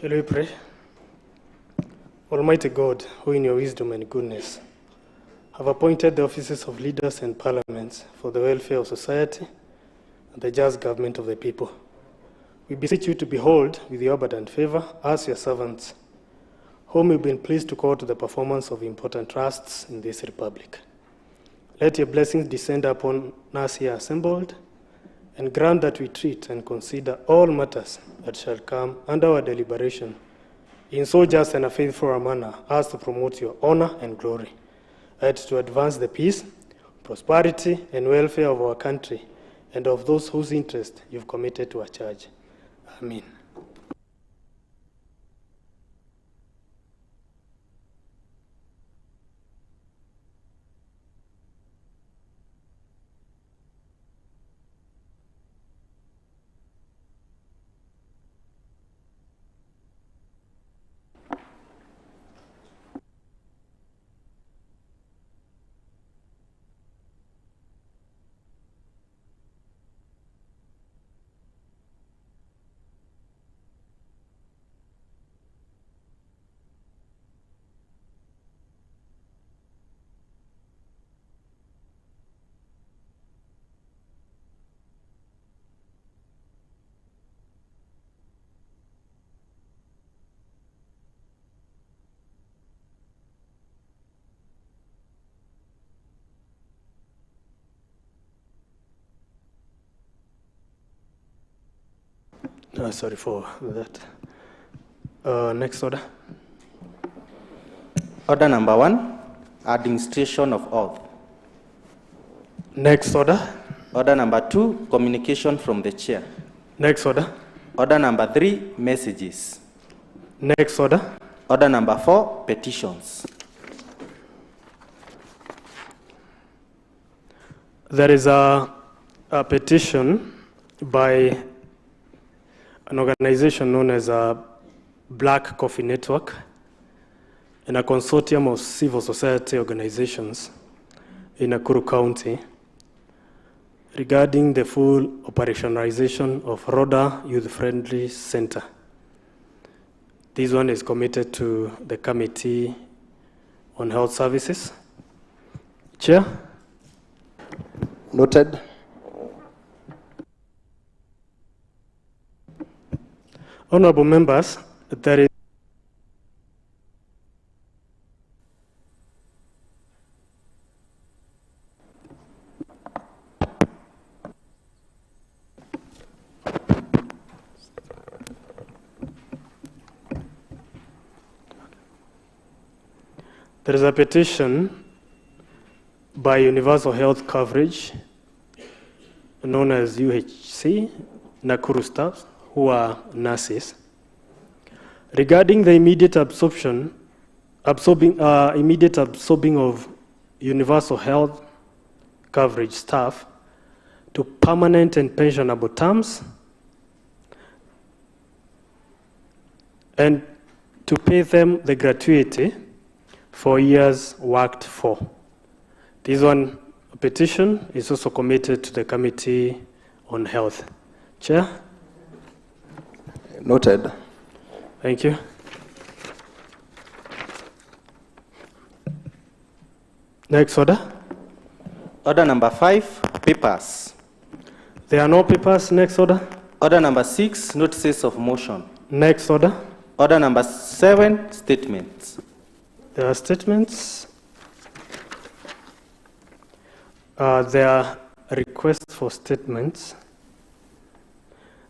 Shall we pray? Almighty God, who in your wisdom and goodness have appointed the offices of leaders and parliaments for the welfare of society and the just government of the people, we beseech you to behold with your abundant favor us, your servants, whom you've been pleased to call to the performance of important trusts in this republic. Let your blessings descend upon us here assembled, and grant that we treat and consider all matters that shall come under our deliberation in so just and a faithful a manner as to promote your honor and glory, and to advance the peace, prosperity, and welfare of our country and of those whose interest you've committed to our charge. Amen. Sorry for that. Next order. Order number 1, administration of oath. Next order. Order number 2, communication from the chair. Next order. Order number 3, messages. Next order. Order number 4, petitions. There is a petition by an organization known as a Black Coffee Network and a consortium of civil society organizations in Nakuru County regarding the full operationalization of Rhonda Youth Friendly Centre. This one is committed to the Committee on Health Services. Chair? Noted. Honorable members, there is a petition by Universal Health Coverage, known as UHC, Nakuru staff, who are nurses, regarding the immediate absorbing of universal health coverage staff to permanent and pensionable terms, and to pay them the gratuity for years worked for. This one petition is also committed to the Committee on Health. Chair? Noted. Thank you. Next order. Order number 5, papers. There are no papers. Next order. Order number 6, notices of motion. Next order. Order number 7, statements. There are statements. There are requests for statements.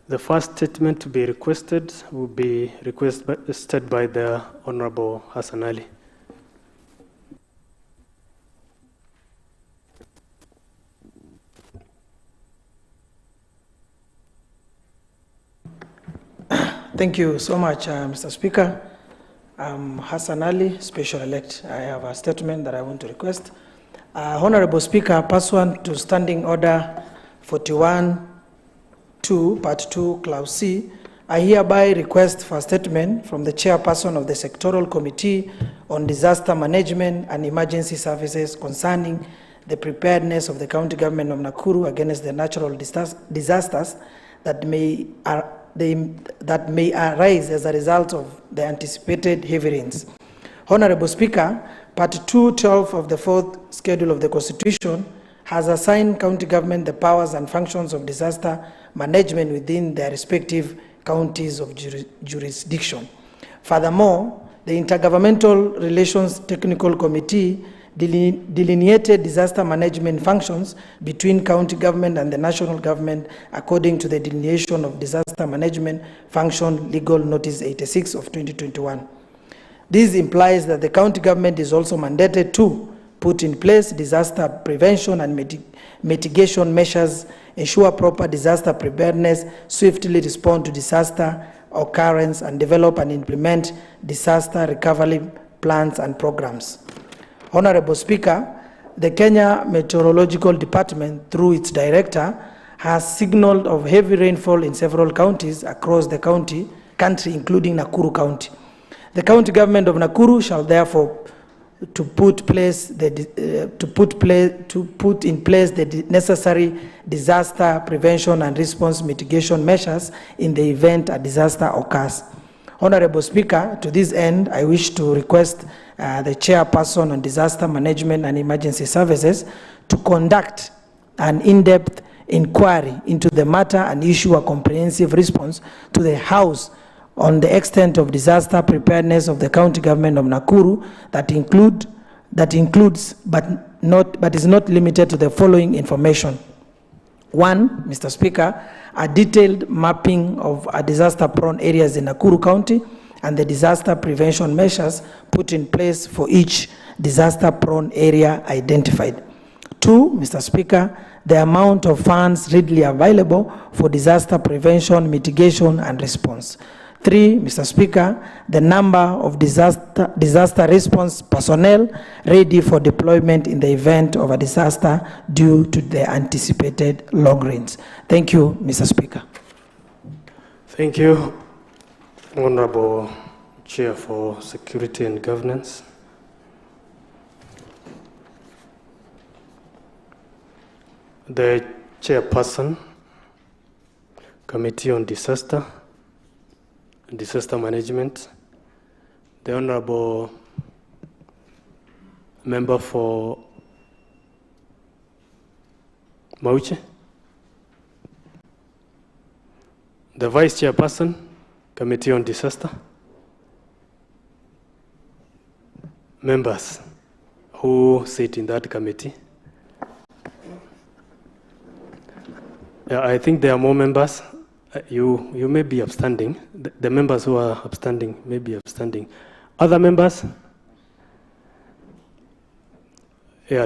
The first statement to be requested will be requested by the Honorable Hassan Ali. Thank you so much, Mr. Speaker. I'm Hassan Ali, Special Elect. I have a statement that I want to request. Honorable Speaker, pursuant to Standing Order 41, 2, Part 2, Clause C, I hereby request for a statement from the Chairperson of the Sectoral Committee on Disaster Management and Emergency Services concerning the preparedness of the County Government of Nakuru against the natural disasters that may that may arise as a result of the anticipated heavy rains. Honorable Speaker, Part 212 of the 4th Schedule of the Constitution has assigned county government the powers and functions of disaster management within their respective counties of jurisdiction. Furthermore, the Intergovernmental Relations Technical Committee delineated disaster management functions between county government and the national government according to the delineation of disaster management function legal notice 86 of 2021. This implies that the county government is also mandated to put in place disaster prevention and mitigation measures, ensure proper disaster preparedness, swiftly respond to disaster occurrence, and develop and implement disaster recovery plans and programs. Honorable Speaker, the Kenya Meteorological Department, through its director, has signaled of heavy rainfall in several counties across the country, including Nakuru County. The county government of Nakuru shall therefore to put in place the necessary disaster prevention and response mitigation measures in the event a disaster occurs. Honorable Speaker, to this end, I wish to request the Chairperson on Disaster Management and Emergency Services to conduct an in-depth inquiry into the matter and issue a comprehensive response to the House on the extent of disaster preparedness of the county government of Nakuru that includes but is not limited to the following information. 1, Mr. Speaker, a detailed mapping of disaster-prone areas in Nakuru County and the disaster prevention measures put in place for each disaster-prone area identified. 2, Mr. Speaker, the amount of funds readily available for disaster prevention, mitigation, and response. 3, Mr. Speaker, the number of disaster response personnel ready for deployment in the event of a disaster due to the anticipated long rains. Thank you, Mr. Speaker. Thank you, Honorable Chair for Security and Governance. The Chairperson, Committee on Disaster Management, the Honorable Member for Mauche, the Vice Chairperson, Committee on Disaster, members who sit in that committee. I think there are more members. You may be abstaining. The members who are abstaining may be abstaining. Other members,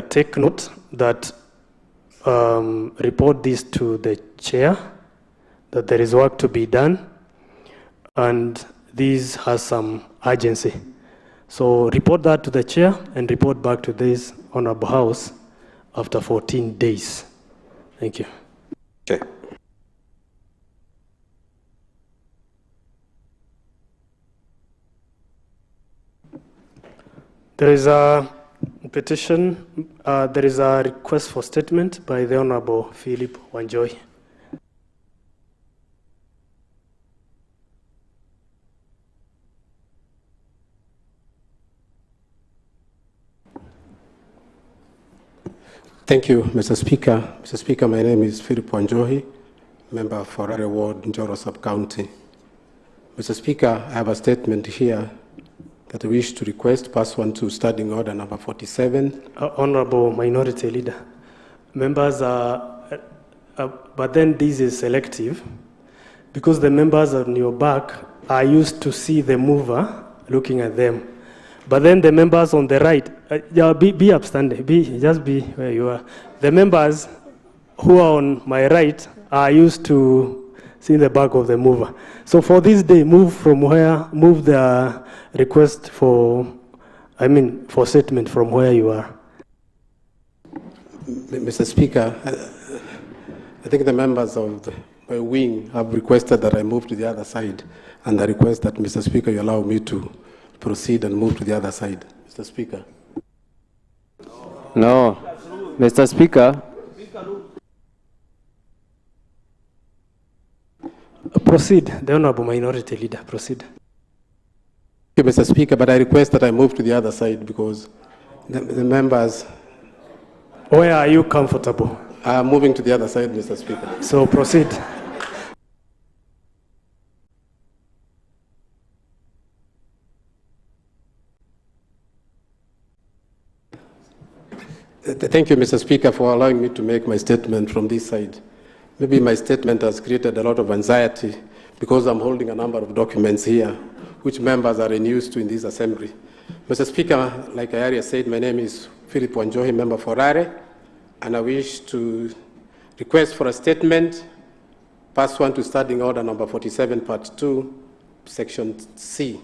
take note that report this to the chair, that there is work to be done, and this has some urgency. So report that to the chair and report back to this Honorable House after 14 days. Thank you. Okay. There is a petition, there is a request for statement by the Honorable Philip Wanjohi. Thank you, Mr. Speaker. Mr. Speaker, my name is Philip Wanjohi, member for Rare Ward, Njoro Sub-County. Mr. Speaker, I have a statement here that I wish to request pursuant to Standing Order number 47. Honorable Minority Leader, members are, but then this is selective, because the members on your back are used to see the mover looking at them. But then the members on the right, be upstanding, just be where you are. The members who are on my right are used to seeing the back of the mover. So for this day, move the request for statement from where you are. Mr. Speaker, I think the members of my wing have requested that I move to the other side, and I request that, Mr. Speaker, you allow me to proceed and move to the other side. Mr. Speaker. No, Mr. Speaker. Proceed. The Honorable Minority Leader, proceed. Thank you, Mr. Speaker, but I request that I move to the other side because the members... Where are you comfortable? I am moving to the other side, Mr. Speaker. So proceed. Thank you, Mr. Speaker, for allowing me to make my statement from this side. Maybe my statement has created a lot of anxiety because I'm holding a number of documents here, which members are unused to in this assembly. Mr. Speaker, like I already said, my name is Philip Wanjohi, member for Rare, and I wish to request for a statement pursuant to Standing Order number 47, Part 2, Section C.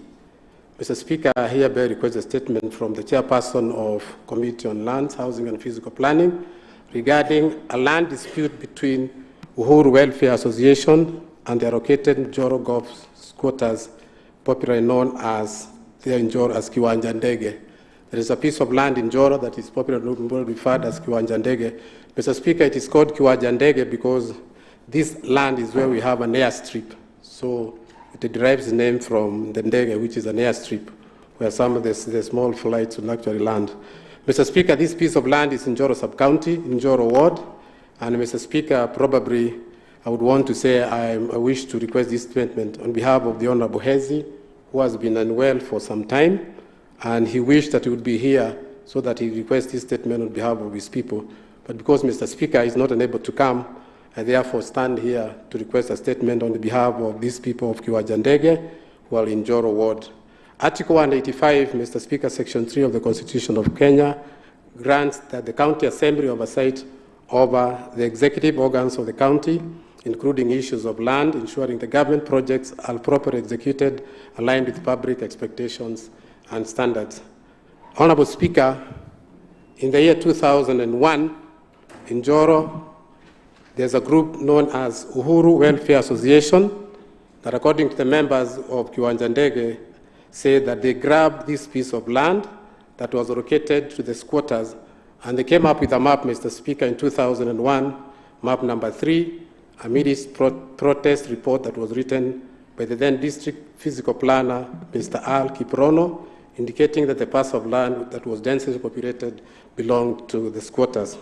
Mr. Speaker, I hereby request a statement from the Chairperson of Committee on Lands, Housing and Physical Planning regarding a land dispute between Uhuru Welfare Association and the allocated Njoro Golf squatters, popularly known as there in Njoro as Kiwanja Ndege. There is a piece of land in Njoro that is popularly referred as Kiwanja Ndege. Mr. Speaker, it is called Kiwanja Ndege because this land is where we have an airstrip. So it derives the name from the Ndege, which is an airstrip, where some of the small flights will actually land. Mr. Speaker, this piece of land is in Njoro Sub-County, in Njoro Ward. And Mr. Speaker, probably I would want to say I wish to request this statement on behalf of the Honorable Hezi, who has been unwell for some time, and he wished that he would be here so that he requests this statement on behalf of his people. But because Mr. Speaker is not unable to come, I therefore stand here to request a statement on behalf of these people of Kiwanja Ndege who are in Njoro Ward. Article 185, Mr. Speaker, Section 3 of the Constitution of Kenya grants that the County Assembly oversight over the executive organs of the county, including issues of land, ensuring the government projects are properly executed, aligned with public expectations and standards. Honorable Speaker, in the year 2001, in Njoro, there's a group known as Uhuru Welfare Association that, according to the members of Kiwanja Ndege, said that they grabbed this piece of land that was allocated to the squatters, and they came up with a map, Mr. Speaker, in 2001, map number 3, amidst protest report that was written by the then district physical planner, Mr. Al Kiprono, indicating that the parcel of land that was densely populated belonged to the squatters.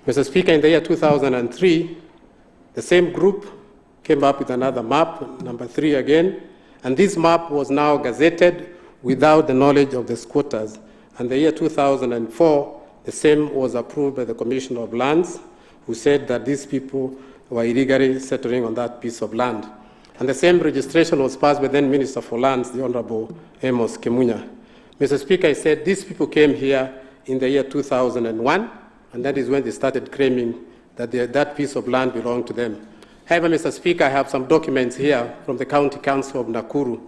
Mr. Speaker, in the year 2003, the same group came up with another map, number 3 again, and this map was now gazetted without the knowledge of the squatters. And the year 2004, the same was approved by the Commissioner of Lands, who said that these people were illegally settling on that piece of land. And the same registration was passed by then Minister for Lands, the Honorable Amos Kemunya. Mr. Speaker, I said these people came here in the year 2001, and that is when they started claiming that that piece of land belonged to them. However, Mr. Speaker, I have some documents here from the County Council of Nakuru.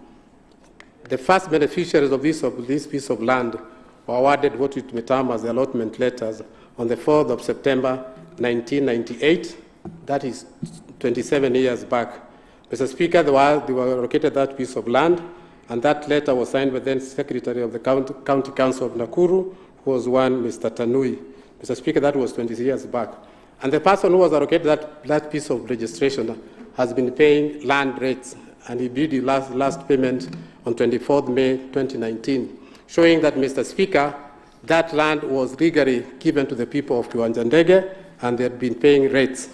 The first beneficiaries of this piece of land were awarded what we term as the allotment letters on the 4th of September 1998. That is 27 years back. Mr. Speaker, they were allocated that piece of land, and that letter was signed by the then Secretary of the County Council of Nakuru, who was one Mr. Tanui. Mr. Speaker, that was 20 years back. And the person who was allocated that piece of registration has been paying land rates, and he did the last payment on 24th May 2019, showing that, Mr. Speaker, that land was legally given to the people of Kiwanja Ndege, and they had been paying rates.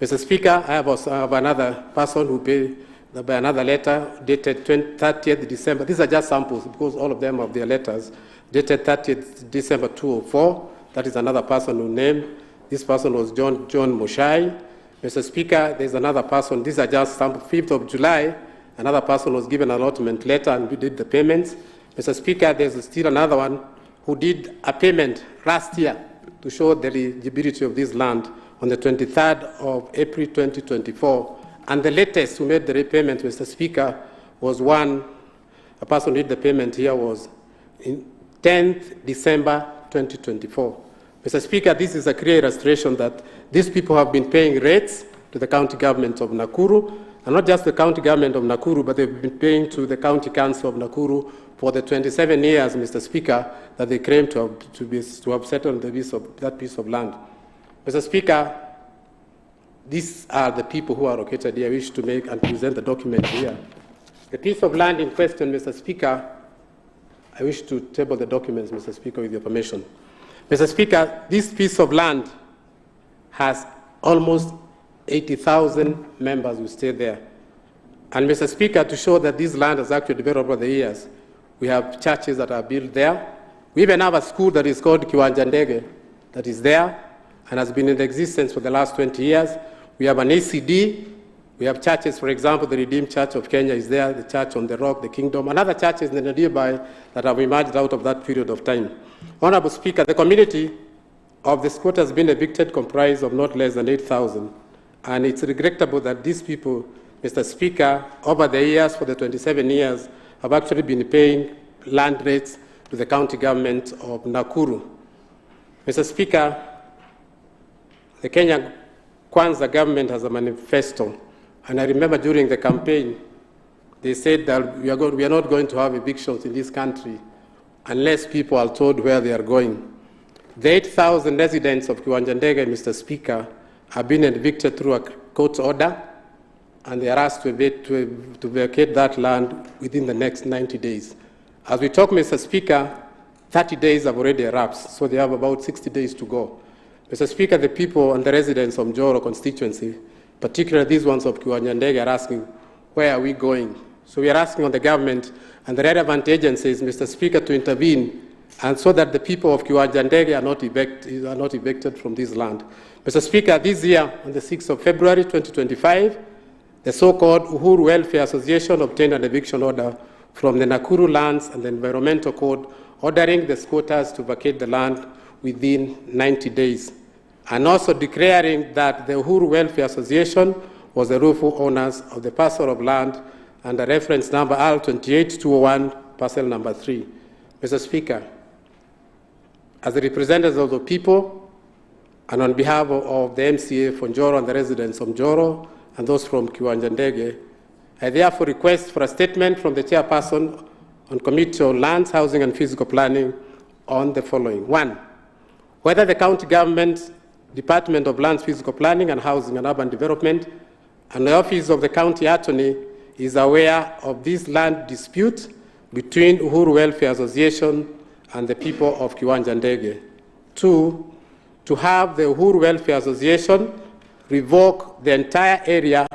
Mr. Speaker, I have another person who paid by another letter dated 30th December. These are just samples because all of them have their letters dated 30th December 2004. That is another person who named. This person was John Mutai. Mr. Speaker, there's another person. These are just samples. 5th of July, another person was given an allotment letter and we did the payments. Mr. Speaker, there's still another one who did a payment last year to show the eligibility of this land on the 23rd of April 2024. And the latest who made the repayment, Mr. Speaker, was a person who did the payment here was in 10th December 2024. Mr. Speaker, this is a clear illustration that these people have been paying rates to the county government of Nakuru, and not just the county government of Nakuru, but they've been paying to the county council of Nakuru for the 27 years, Mr. Speaker, that they claim to have settled that piece of land. Mr. Speaker, these are the people who are located here. I wish to make and present the document here. The piece of land in question, Mr. Speaker, I wish to table the documents, Mr. Speaker, with your permission. Mr. Speaker, this piece of land has almost 80,000 members who stay there. And Mr. Speaker, to show that this land has actually developed over the years, we have churches that are built there. We even have a school that is called Kiwanja Ndege that is there and has been in existence for the last 20 years. We have an ACD. We have churches, for example, the Redeemed Church of Kenya is there, the Church on the Rock, the Kingdom, and other churches in the nearby that have emerged out of that period of time. Honorable Speaker, the community of the squatter has been evicted comprised of not less than 8,000. And it's regrettable that these people, Mr. Speaker, over the years, for the 27 years, have actually been paying land rates to the county government of Nakuru. Mr. Speaker, the Kenya Kwanza government has a manifesto. And I remember during the campaign, they said that we are not going to have evictions in this country unless people are told where they are going. The 8,000 residents of Kiwanja Ndege, Mr. Speaker, have been evicted through a court order, and they are asked to vacate that land within the next 90 days. As we talk, Mr. Speaker, 30 days have already elapsed, so they have about 60 days to go. Mr. Speaker, the people and the residents of Njoro constituency, particularly these ones of Kiwanja Ndege, are asking, where are we going? So we are asking on the government and the relevant agencies, Mr. Speaker, to intervene, and so that the people of Kiwanja Ndege are not evicted from this land. Mr. Speaker, this year, on the 6th of February 2025, the so-called Uhuru Welfare Association obtained an eviction order from the Nakuru Lands and the Environmental Code, ordering the squatters to vacate the land within 90 days, and also declaring that the Uhuru Welfare Association was the lawful owners of the parcel of land under reference number R28201, parcel number 3. Mr. Speaker, as the representatives of the people, and on behalf of the MCA for Njoro and the residents of Njoro and those from Kiwanja Ndege, I therefore request for a statement from the Chairperson on Committee on Lands, Housing and Physical Planning on the following. 1, whether the county government, Department of Lands, Physical Planning and Housing and Urban Development, and the Office of the County Attorney is aware of this land dispute between Uhuru Welfare Association and the people of Kiwanja Ndege. 2, to have the Uhuru Welfare Association revoke the entire area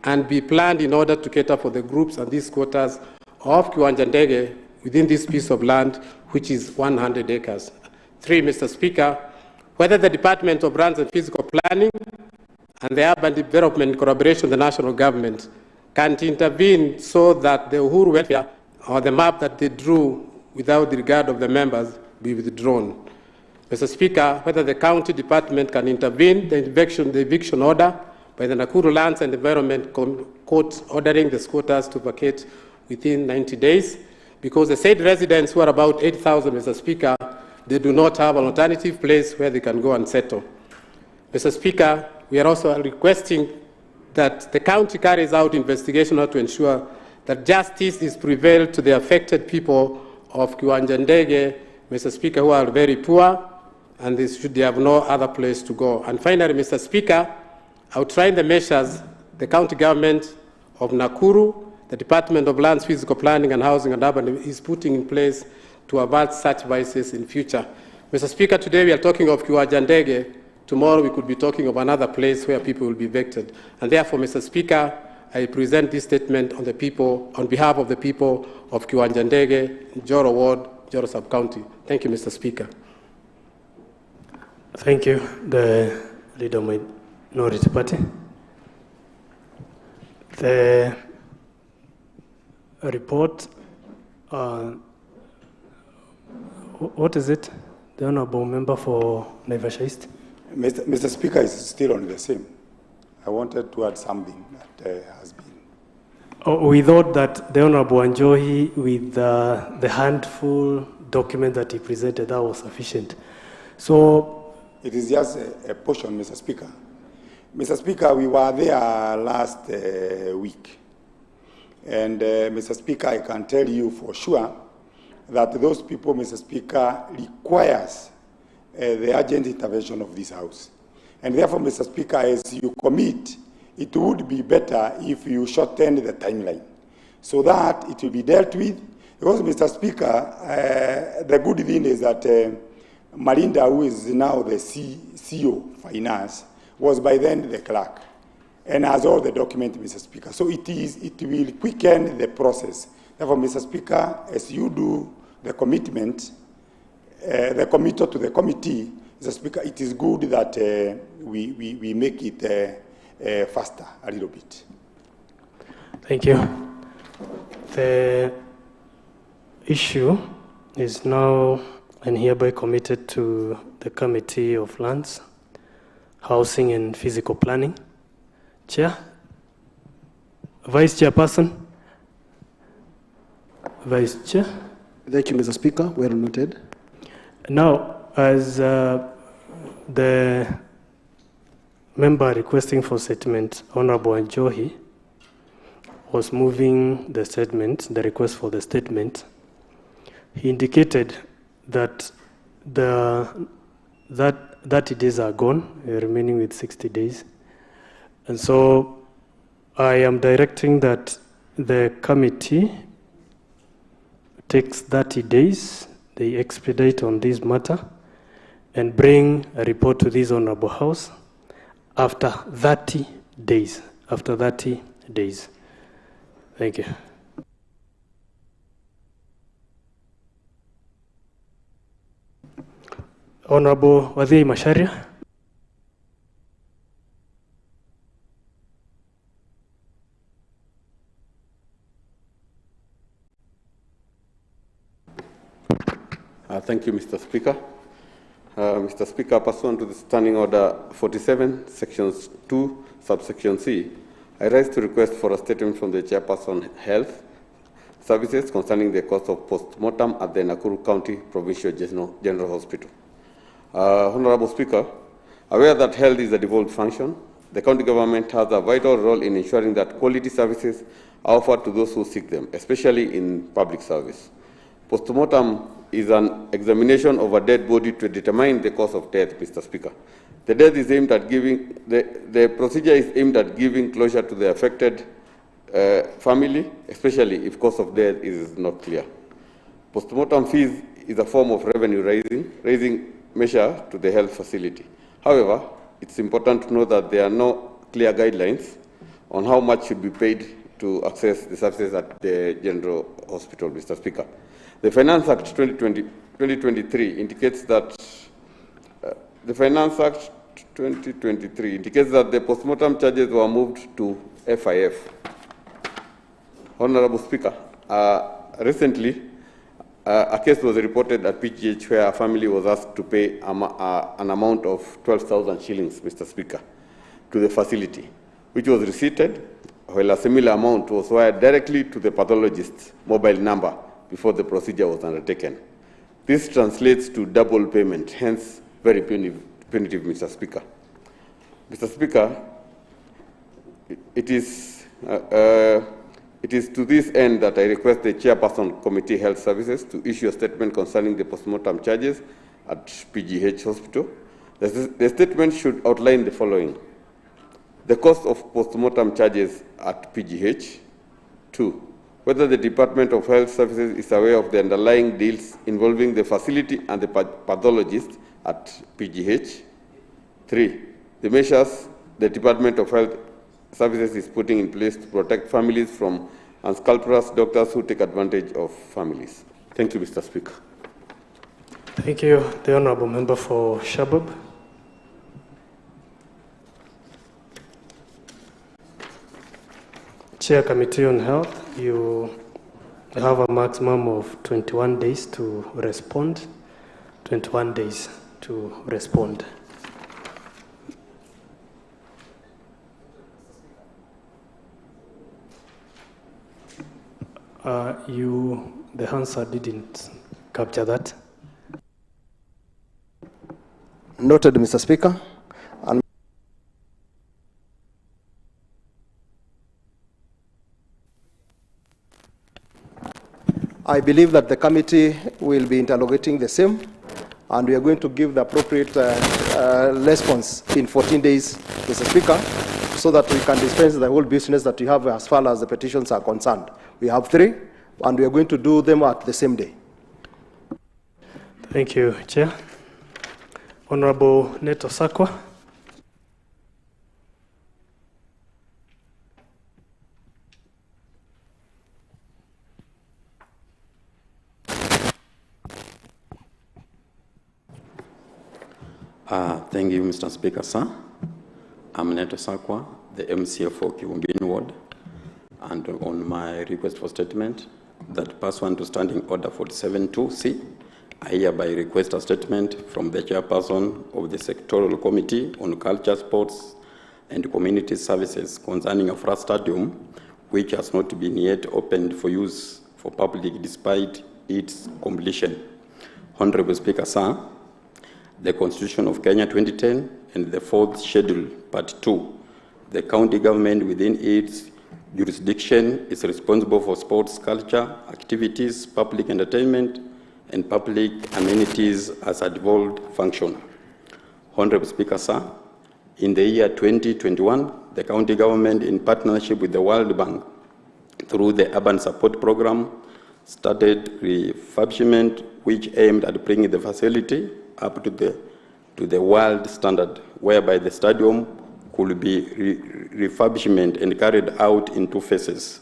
and be planned in order to cater for the groups and these quarters of Kiwanja Ndege within this piece of land, which is 100 acres. 3, Mr. Speaker, whether the Department of Lands and Physical Planning and the Urban Development in collaboration with the national government can intervene so that the Uhuru Welfare or the map that they drew without the regard of the members be withdrawn. Mr. Speaker, whether the county department can intervene the eviction order by the Nakuru Lands and Environment Court ordering the squatters to vacate within 90 days, because the said residents, who are about 8,000, Mr. Speaker, they do not have an alternative place where they can go and settle. Mr. Speaker, we are also requesting that the county carries out investigation to ensure that justice is prevailed to the affected people of Kiwanja Ndege, Mr. Speaker, who are very poor, and they have no other place to go. And finally, Mr. Speaker, outline the measures the county government of Nakuru, the Department of Lands, Physical Planning and Housing and Urban is putting in place to avert such vices in future. Mr. Speaker, today we are talking of Kiwanja Ndege. Tomorrow we could be talking of another place where people will be evicted. And therefore, Mr. Speaker, I present this statement on behalf of the people of Kiwanja Ndege, Njoro Ward, Njoro Sub-County. Thank you, Mr. Speaker. Thank you, the Leader of Minority Party. The report, what is it? The Honourable Member for Naivasha East. Mr. Speaker, is still on the same. I wanted to add something that has been. We thought that the Honourable Anjohi, with the handful document that he presented, that was sufficient. So it is just a portion, Mr. Speaker. Mr. Speaker, we were there last week. And Mr. Speaker, I can tell you for sure that those people, Mr. Speaker, requires the urgent intervention of this House. And therefore, Mr. Speaker, as you commit, it would be better if you shorten the timeline so that it will be dealt with. Because, Mr. Speaker, the good thing is that Marinda, who is now the CEO Finance, was by then the clerk and has all the documents, Mr. Speaker. So it will quicken the process. Therefore, Mr. Speaker, as you do the commitment, the committal to the committee, Mr. Speaker, it is good that we make it faster a little bit. Thank you. The issue is now and hereby committed to the Committee of Lands, Housing and Physical Planning. Chair, Vice Chairperson, Vice Chair. Thank you, Mr. Speaker. Well noted. Now, as the member requesting for statement, Honorable Njohi, was moving the statement, the request for the statement, he indicated that that 30 days are gone, remaining with 60 days. And so I am directing that the committee takes 30 days, they expedite on this matter, and bring a report to this Honorable House after 30 days. After 30 days. Thank you. Honorable Wadhi Masharia. Thank you, Mr. Speaker. Mr. Speaker, pursuant to the Standing Order 47, Sections 2, Subsection C, I rise to request for a statement from the Chairperson Health Services concerning the cost of post-mortem at the Nakuru County Provincial General Hospital. Honorable Speaker, aware that health is a devolved function, the county government has a vital role in ensuring that quality services are offered to those who seek them, especially in public service. Post-mortem is an examination of a dead body to determine the cause of death, Mr. Speaker. The death is aimed at giving, the procedure is aimed at giving closure to the affected family, especially if cause of death is not clear. Post-mortem fees is a form of revenue raising measure to the health facility. However, it's important to know that there are no clear guidelines on how much should be paid to access the services at the General Hospital, Mr. Speaker. The Finance Act 2023 indicates that the post-mortem charges were moved to FIF. Honorable Speaker, recently a case was reported at PGH where a family was asked to pay an amount of 12,000 shillings, Mr. Speaker, to the facility, which was receipted, while a similar amount was wired directly to the pathologist's mobile number before the procedure was undertaken. This translates to double payment, hence very punitive, Mr. Speaker. Mr. Speaker, it is to this end that I request the Chairperson Committee Health Services to issue a statement concerning the postmortem charges at PGH Hospital. The statement should outline the following: the cost of postmortem charges at PGH. 2. Whether the Department of Health Services is aware of the underlying deals involving the facility and the pathologist at PGH. 3. The measures the Department of Health Services is putting in place to protect families from unscrupulous doctors who take advantage of families. Thank you, Mr. Speaker. Thank you, the Honourable Member for Shabab. Chair Committee on Health, you have a maximum of 21 days to respond. 21 days to respond. The answer didn't capture that. Noted, Mr. Speaker. And I believe that the committee will be interrogating the same and we are going to give the appropriate response in 14 days, Mr. Speaker, so that we can dispense the whole business that we have as far as the petitions are concerned. We have 3, and we are going to do them at the same day. Thank you, Chair. Honorable Neto Sakwa. Thank you, Mr. Speaker, sir. I'm Neto Sakwa, the MCA for Kivumbini Ward, and on my request for statement, that pursuant to Standing Order 47-2C, I hereby request a statement from the Chairperson of the Sectoral Committee on Culture, Sports and Community Services concerning a first stadium which has not been yet opened for use for public despite its completion. Honorable Speaker, sir, the Constitution of Kenya 2010 and the 4th Schedule, Part 2, the county government within its jurisdiction is responsible for sports, culture, activities, public entertainment, and public amenities as a devolved function. Honorable Speaker, sir, in the year 2021, the county government, in partnership with the World Bank, through the Urban Support Program, started refurbishment which aimed at bringing the facility up to the world standard, whereby the stadium could be refurbishment and carried out in 2 phases.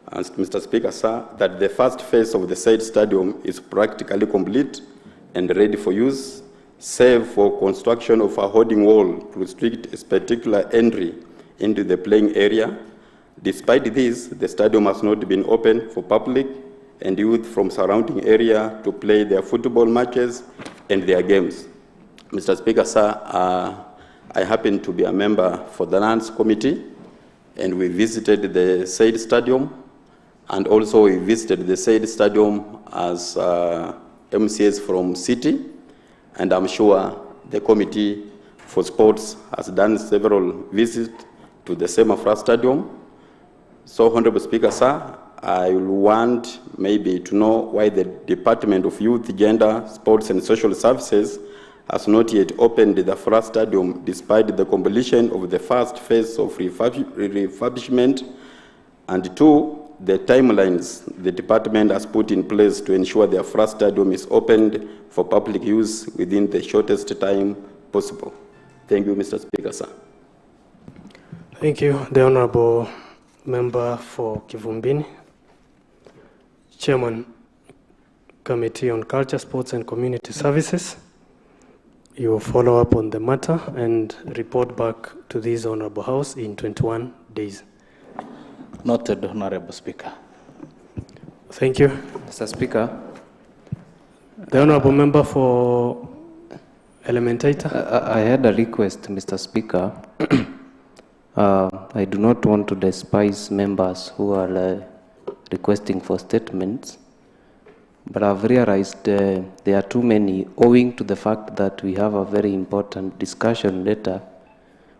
And Mr. Speaker, sir, that the first phase of the said stadium is practically complete and ready for use, save for construction of a hoarding wall to restrict a particular entry into the playing area. Despite this, the stadium has not been open for public and youth from surrounding area to play their football matches and their games. Mr. Speaker, sir, I happen to be a member for the Lands Committee, and we visited the said stadium, and also we visited the said stadium as MCAs from city, and I'm sure the Committee for Sports has done several visits to the same Afra Stadium. So, Honorable Speaker, sir, I will want maybe to know why the Department of Youth, Gender, Sports and Social Services has not yet opened the first stadium despite the completion of the first phase of refurbishment, and 2, the timelines the department has put in place to ensure the first stadium is opened for public use within the shortest time possible. Thank you, Mr. Speaker, sir. Thank you, the Honorable Member for Kivumbini. Chairman, Committee on Culture, Sports and Community Services. You will follow up on the matter and report back to this Honorable House in 21 days. Noted, Honorable Speaker. Thank you. Mr. Speaker. The Honorable Member for Elementaita. I had a request, Mr. Speaker. I do not want to despise members who are requesting for statements, but I've realized there are too many, owing to the fact that we have a very important discussion later,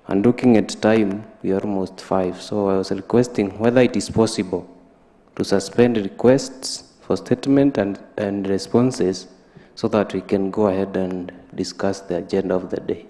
and looking at time, we are almost 5. So I was requesting whether it is possible to suspend requests for statement and responses so that we can go ahead and discuss the agenda of the day.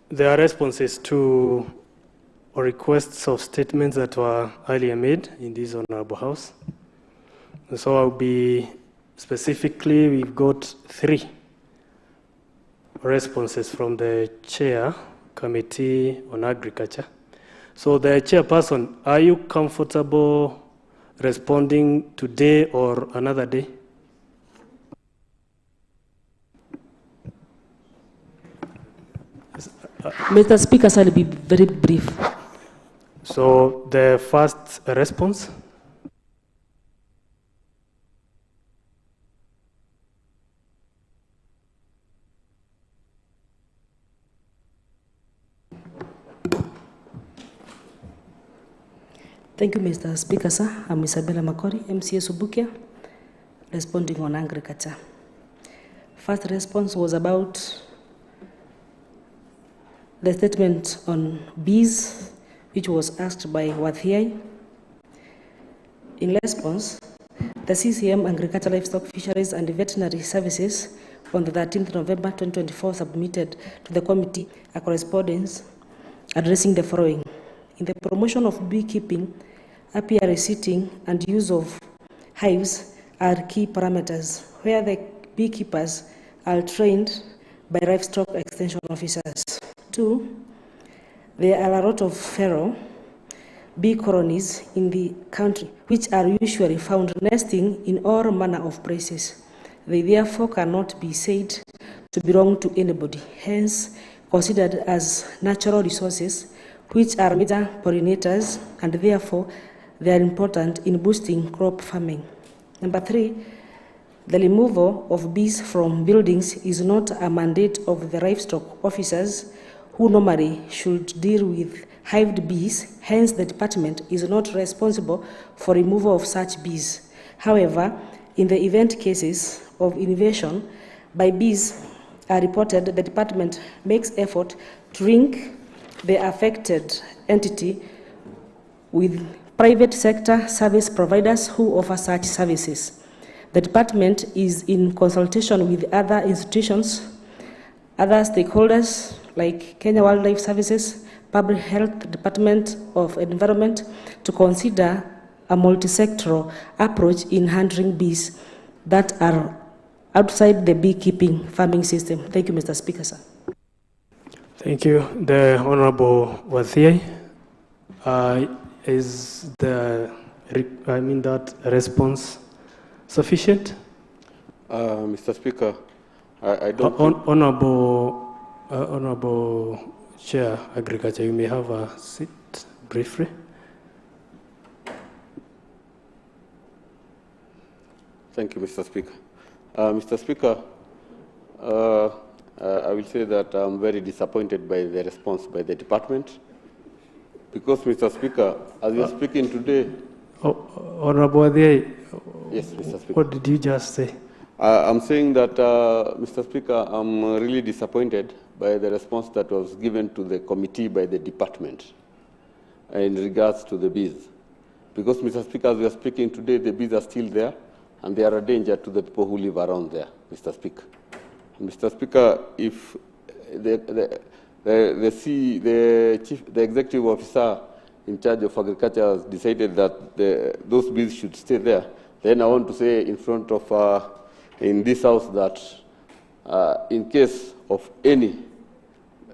There are responses to or requests of statements that were earlier made in this Honorable House. And so I'll be specifically, we've got 3 responses from the Chair, Committee on Agriculture. So the Chairperson, are you comfortable responding today or another day? Mr. Speaker, I'll be very brief. So the first response? Thank you, Mr. Speaker, sir. I'm Isabella Makori, MCA Subukia, responding on agriculture. First response was about the statement on bees, which was asked by Wathiai. In response, the CCM Agriculture, Livestock, Fisheries and Veterinary Services on the 13th November 2024 submitted to the committee a correspondence addressing the following. In the promotion of beekeeping, apiary sitting and use of hives are key parameters where the beekeepers are trained by livestock extension officers. 2, there are a lot of feral bee colonies in the country which are usually found nesting in all manner of places. They therefore cannot be said to belong to anybody, hence considered as natural resources which are major pollinators, and therefore they are important in boosting crop farming. Number 3, the removal of bees from buildings is not a mandate of the livestock officers who normally should deal with hived bees, hence the department is not responsible for removal of such bees. However, in the event cases of invasion by bees are reported, the department makes effort to link the affected entity with private sector service providers who offer such services. The department is in consultation with other institutions, other stakeholders like Kenya Wildlife Services, Public Health Department of Environment to consider a multi-sectoral approach in handling bees that are outside the beekeeping farming system. Thank you, Mr. Speaker, sir. Thank you. The Honorable Wathiai, is that response sufficient? Mr. Speaker, I don't Honorable Chair, Agriculture, you may have a seat briefly. Thank you, Mr. Speaker. Mr. Speaker, I will say that I'm very disappointed by the response by the department because, Mr. Speaker, as you're speaking today... Honorable Wathiai, yes, Mr. Speaker. What did you just say? I'm saying that, Mr. Speaker, I'm really disappointed by the response that was given to the committee by the department in regards to the bees. Because, Mr. Speaker, as we are speaking today, the bees are still there, and they are a danger to the people who live around there, Mr. Speaker. Mr. Speaker, if the executive officer in charge of agriculture has decided that those bees should stay there, then I want to say in front of, in this house that in case of any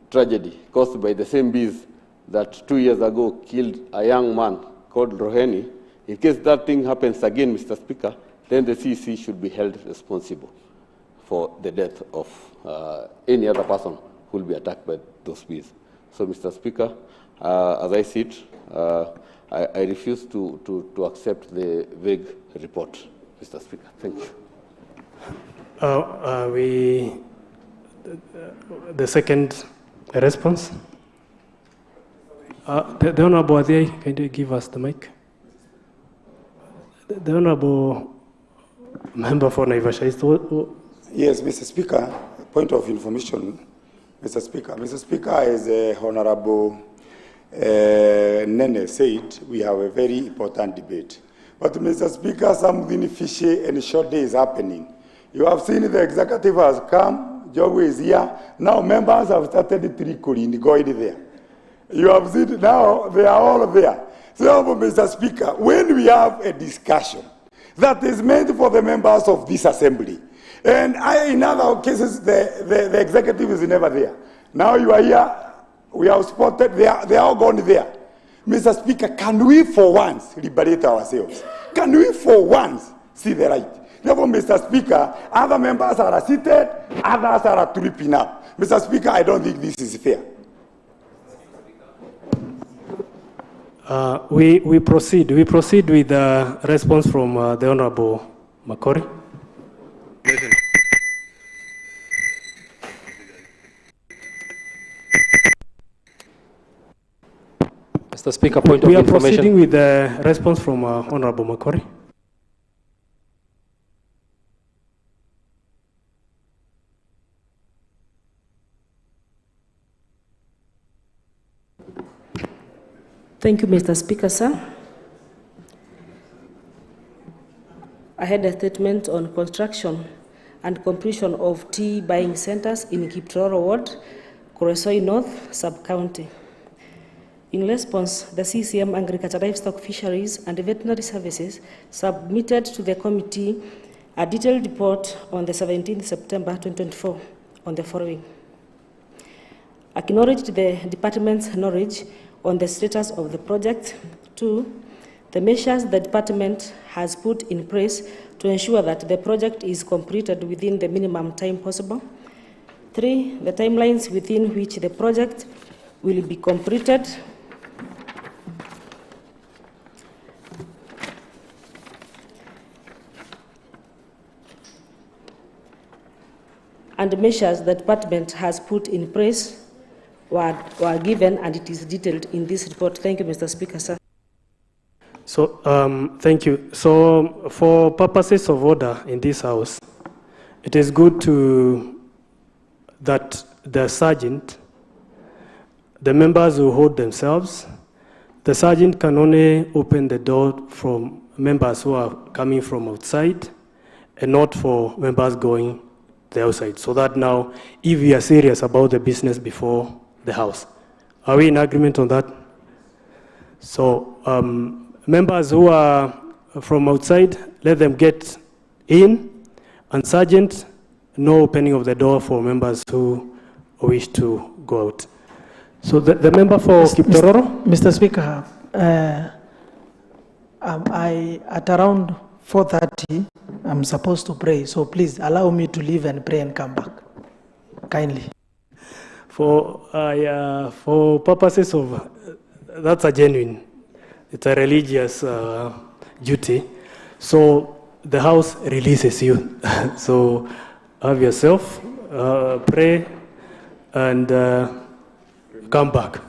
tragedy caused by the same bees that 2 years ago killed a young man called Roheni, in case that thing happens again, Mr. Speaker, then the CEC should be held responsible for the death of any other person who will be attacked by those bees. So, Mr. Speaker, as I see it, I refuse to accept the vague report, Mr. Speaker. Thank you. The second response? The Honorable Wathiai, can you give us the mic? The Honorable Member for Naivasha is Yes, Mr. Speaker, point of information, Mr. Speaker. Mr. Speaker, as Honorable Nene said, we have a very important debate. But, Mr. Speaker, something fishy and short day is happening. You have seen the executive has come, Joe is here. Now members have started trickling, going there. You have seen now they are all there. So, Mr. Speaker, when we have a discussion that is meant for the members of this assembly, and in other cases the executive is never there. Now you are here, we have spotted, they are all gone there. Mr. Speaker, can we for once liberate ourselves? Can we for once see the light? Therefore, Mr. Speaker, other members are seated, others are tripping up. Mr. Speaker, I don't think this is fair. We proceed with the response from the Honorable Makori. Mr. Speaker, point of We are information. proceeding with the response from Honorable Makori. Thank you, Mr. Speaker, sir. I had a statement on construction and completion of tea buying centers in Kiptororo Ward, Kuresoi North, Sub-County. In response, the CCM Agriculture, Livestock, Fisheries and Veterinary Services submitted to the committee a detailed report on the 17th September 2024 on the following. Acknowledged the department's knowledge on the status of the project. 2, the measures the department has put in place to ensure that the project is completed within the minimum time possible. 3, the timelines within which the project will be completed. And the measures the department has put in place were given, and it is detailed in this report. Thank you, Mr. Speaker, sir. So, thank you. So, for purposes of order in this House, it is good that the sergeant, the members who hold themselves, the sergeant can only open the door from members who are coming from outside and not for members going the outside. So that now, if we are serious about the business before the House. Are we in agreement on that? So, members who are from outside, let them get in, and sergeant, no opening of the door for members who wish to go out. So the member for Kiptororo? Mr. Speaker, at around 4:30, I'm supposed to pray, so please allow me to leave and pray and come back, kindly. For purposes of, that's a genuine, it's a religious duty. So the House releases you. So have yourself, pray, and come back.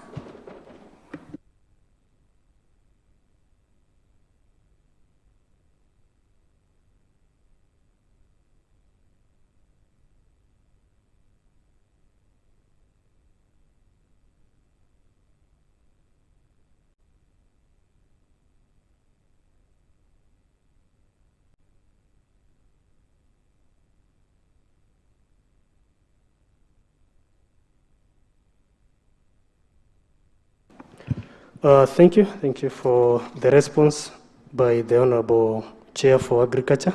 Thank you. Thank you for the response by the Honorable Chair for Agriculture.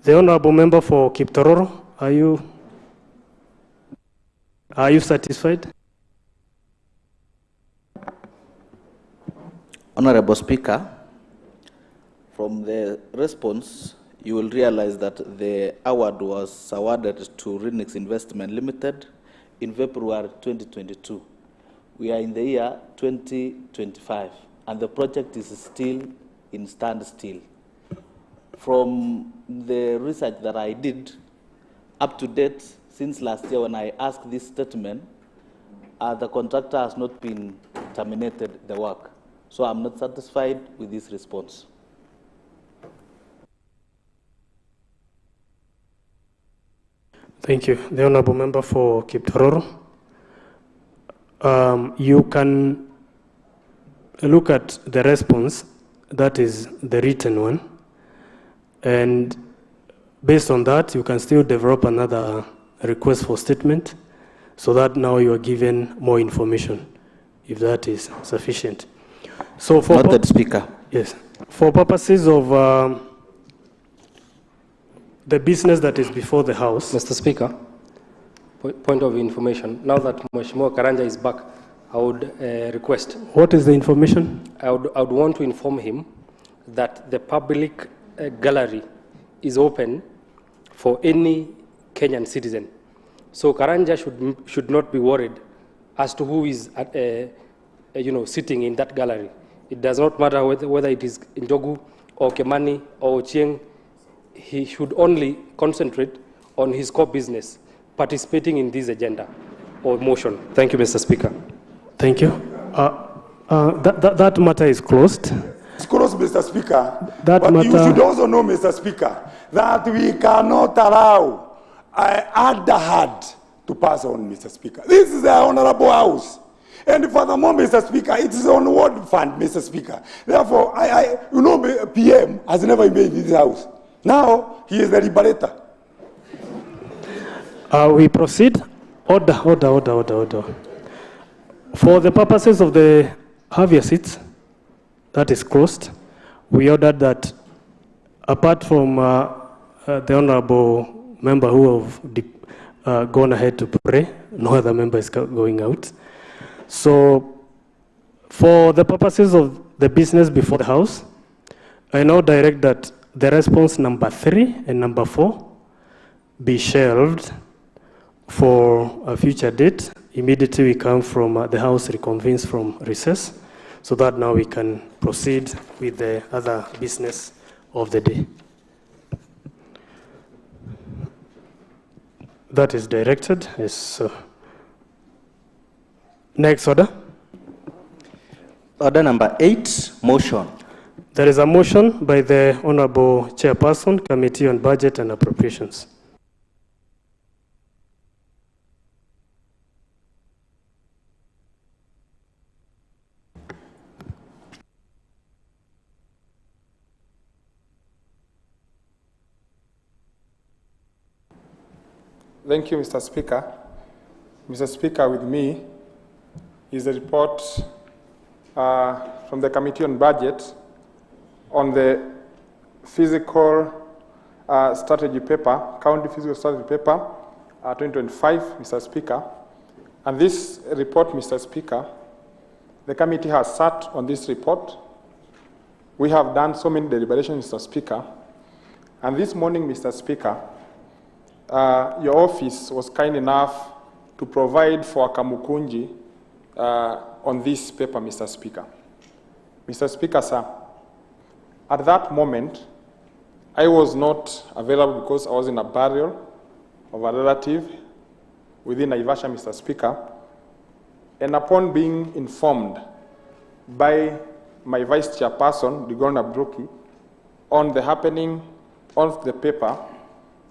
The Honorable Member for Kiptororo, are you satisfied? Honorable Speaker, from the response, you will realize that the award was awarded to Renix Investment Limited in February 2022. We are in the year 2025, and the project is still in standstill. From the research that I did, up to date, since last year when I asked this statement, the contractor has not been terminated the work. So I'm not satisfied with this response. Thank you. The Honorable Member for Kiptororo. You can look at the response, that is the written one, and based on that, you can still develop another request for statement, so that now you are given more information, if that is sufficient. So for Noted, Speaker. Yes. For purposes of the business that is before the House. Mr. Speaker, point of information. Now that Mheshimiwa Karanja is back, I would request. What is the information? I would want to inform him that the public gallery is open for any Kenyan citizen. So Karanja should not be worried as to who is sitting in that gallery. It does not matter whether it is Njogu or Kemani or Ochieng. He should only concentrate on his core business, participating in this agenda or motion. Thank you, Mr. Speaker. Thank you. That matter is closed. It's closed, Mr. Speaker. That but matter... you should also know, Mr. Speaker, that we cannot allow Adjourn to pass on, Mr. Speaker. This is an honorable house. And furthermore, Mr. Speaker, it is on ward fund, Mr. Speaker. Therefore, you know, PM has never been in this house. Now, he is the liberator. We proceed. Order. For the purposes of the have your seats, that is closed. We ordered that, apart from the honorable member who have gone ahead to pray, no other member is going out. So, for the purposes of the business before the House, I now direct that the response number 3 and number 4 be shelved for a future date. Immediately we come from the House reconvenes from recess, so that now we can proceed with the other business of the day. That is directed. Yes. Next order. Order number 8, motion. There is a motion by the Honorable Chairperson, Committee on Budget and Appropriations. Thank you, Mr. Speaker. Mr. Speaker, with me is a report from the Committee on Budget on the Fiscal Strategy Paper, County Fiscal Strategy Paper 2025, Mr. Speaker. And this report, Mr. Speaker, the committee has sat on this report. We have done so many deliberations, Mr. Speaker. And this morning, Mr. Speaker, your office was kind enough to provide for Kamukunji on this paper, Mr. Speaker. Mr. Speaker, sir, at that moment, I was not available because I was in a burial of a relative within Naivasha, Mr. Speaker. And upon being informed by my Vice Chairperson, Digona Bruki, on the happening of the paper,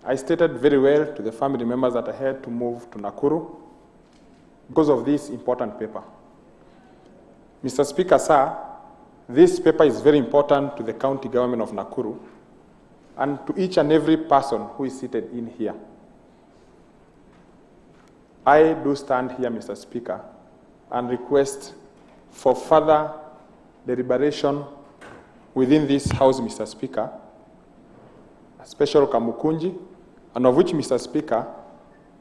I stated very well to the family members that I had to move to Nakuru because of this important paper. Mr. Speaker, sir, this paper is very important to the county government of Nakuru and to each and every person who is seated in here. I do stand here, Mr. Speaker, and request for further deliberation within this House, Mr. Speaker, a special Kamukunji, and of which, Mr. Speaker,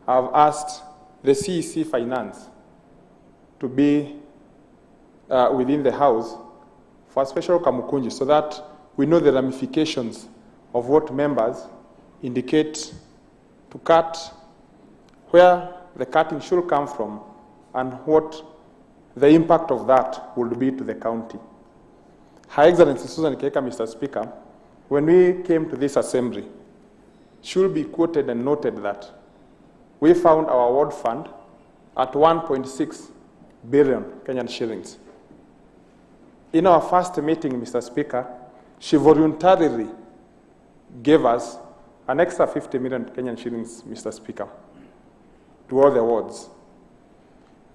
I have asked the CEC Finance to be within the House for a special Kamukunji so that we know the ramifications of what members indicate to cut, where the cutting should come from, and what the impact of that would be to the county. Her Excellency Susan Keka, Mr. Speaker, when we came to this assembly, should be quoted and noted that we found our ward fund at 1.6 billion Kenyan shillings. In our first meeting, Mr. Speaker, she voluntarily gave us an extra 50 million Kenyan shillings, Mr. Speaker, to all the wards.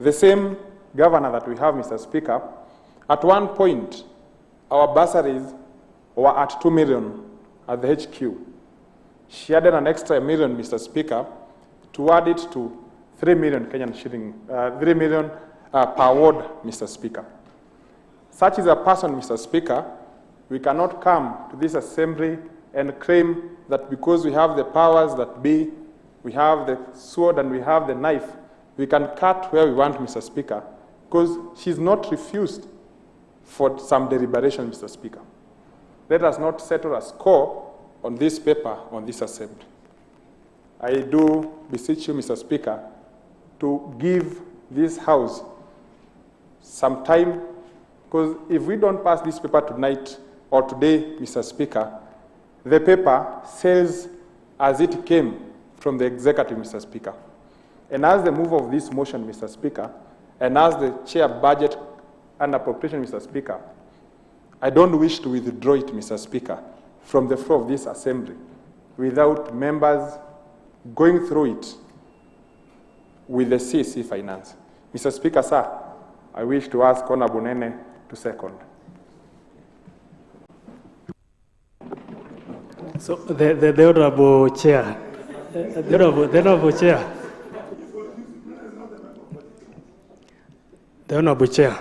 The same governor that we have, Mr. Speaker, at one point, our bursaries were at 2 million at the HQ. She added an extra million, Mr. Speaker, to add it to 3 million Kenyan shilling, 3 million per ward, Mr. Speaker. Such is a person, Mr. Speaker, we cannot come to this assembly and claim that because we have the powers that be, we have the sword and we have the knife, we can cut where we want, Mr. Speaker, because she's not refused for some deliberation, Mr. Speaker. Let us not settle a score on this paper, on this assembly. I do beseech you, Mr. Speaker, to give this House some time, because if we don't pass this paper tonight or today, Mr. Speaker, the paper says as it came from the executive, Mr. Speaker. And as the move of this motion, Mr. Speaker, and as the chair budget and Appropriation, Mr. Speaker, I don't wish to withdraw it, Mr. Speaker, from the floor of this assembly without members going through it with the CC Finance. Mr. Speaker, sir, I wish to ask Honorable Nene to second. So the Honorable Chair, the Honorable Chair, the Honorable Chair,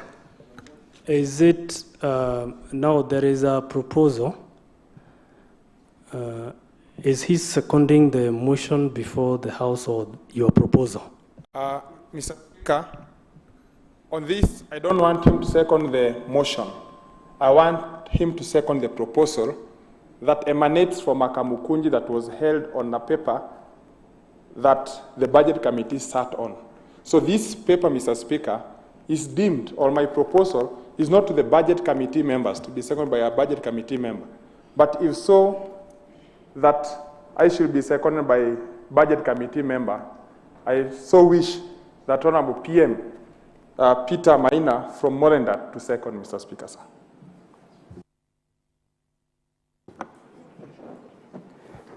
is it now there is a proposal? Is he seconding the motion before the House or your proposal? Mr. Speaker, on this, I don't want him to second the motion. I want him to second the proposal that emanates from a Kamukunji that was held on a paper that the Budget Committee sat on. So this paper, Mr. Speaker, is deemed, or my proposal is not to the Budget Committee members to be seconded by a Budget Committee member, but if so, that I should be seconded by Budget Committee member. I so wish that Honorable PM Peter Maina from Morenda to second, Mr. Speaker, sir.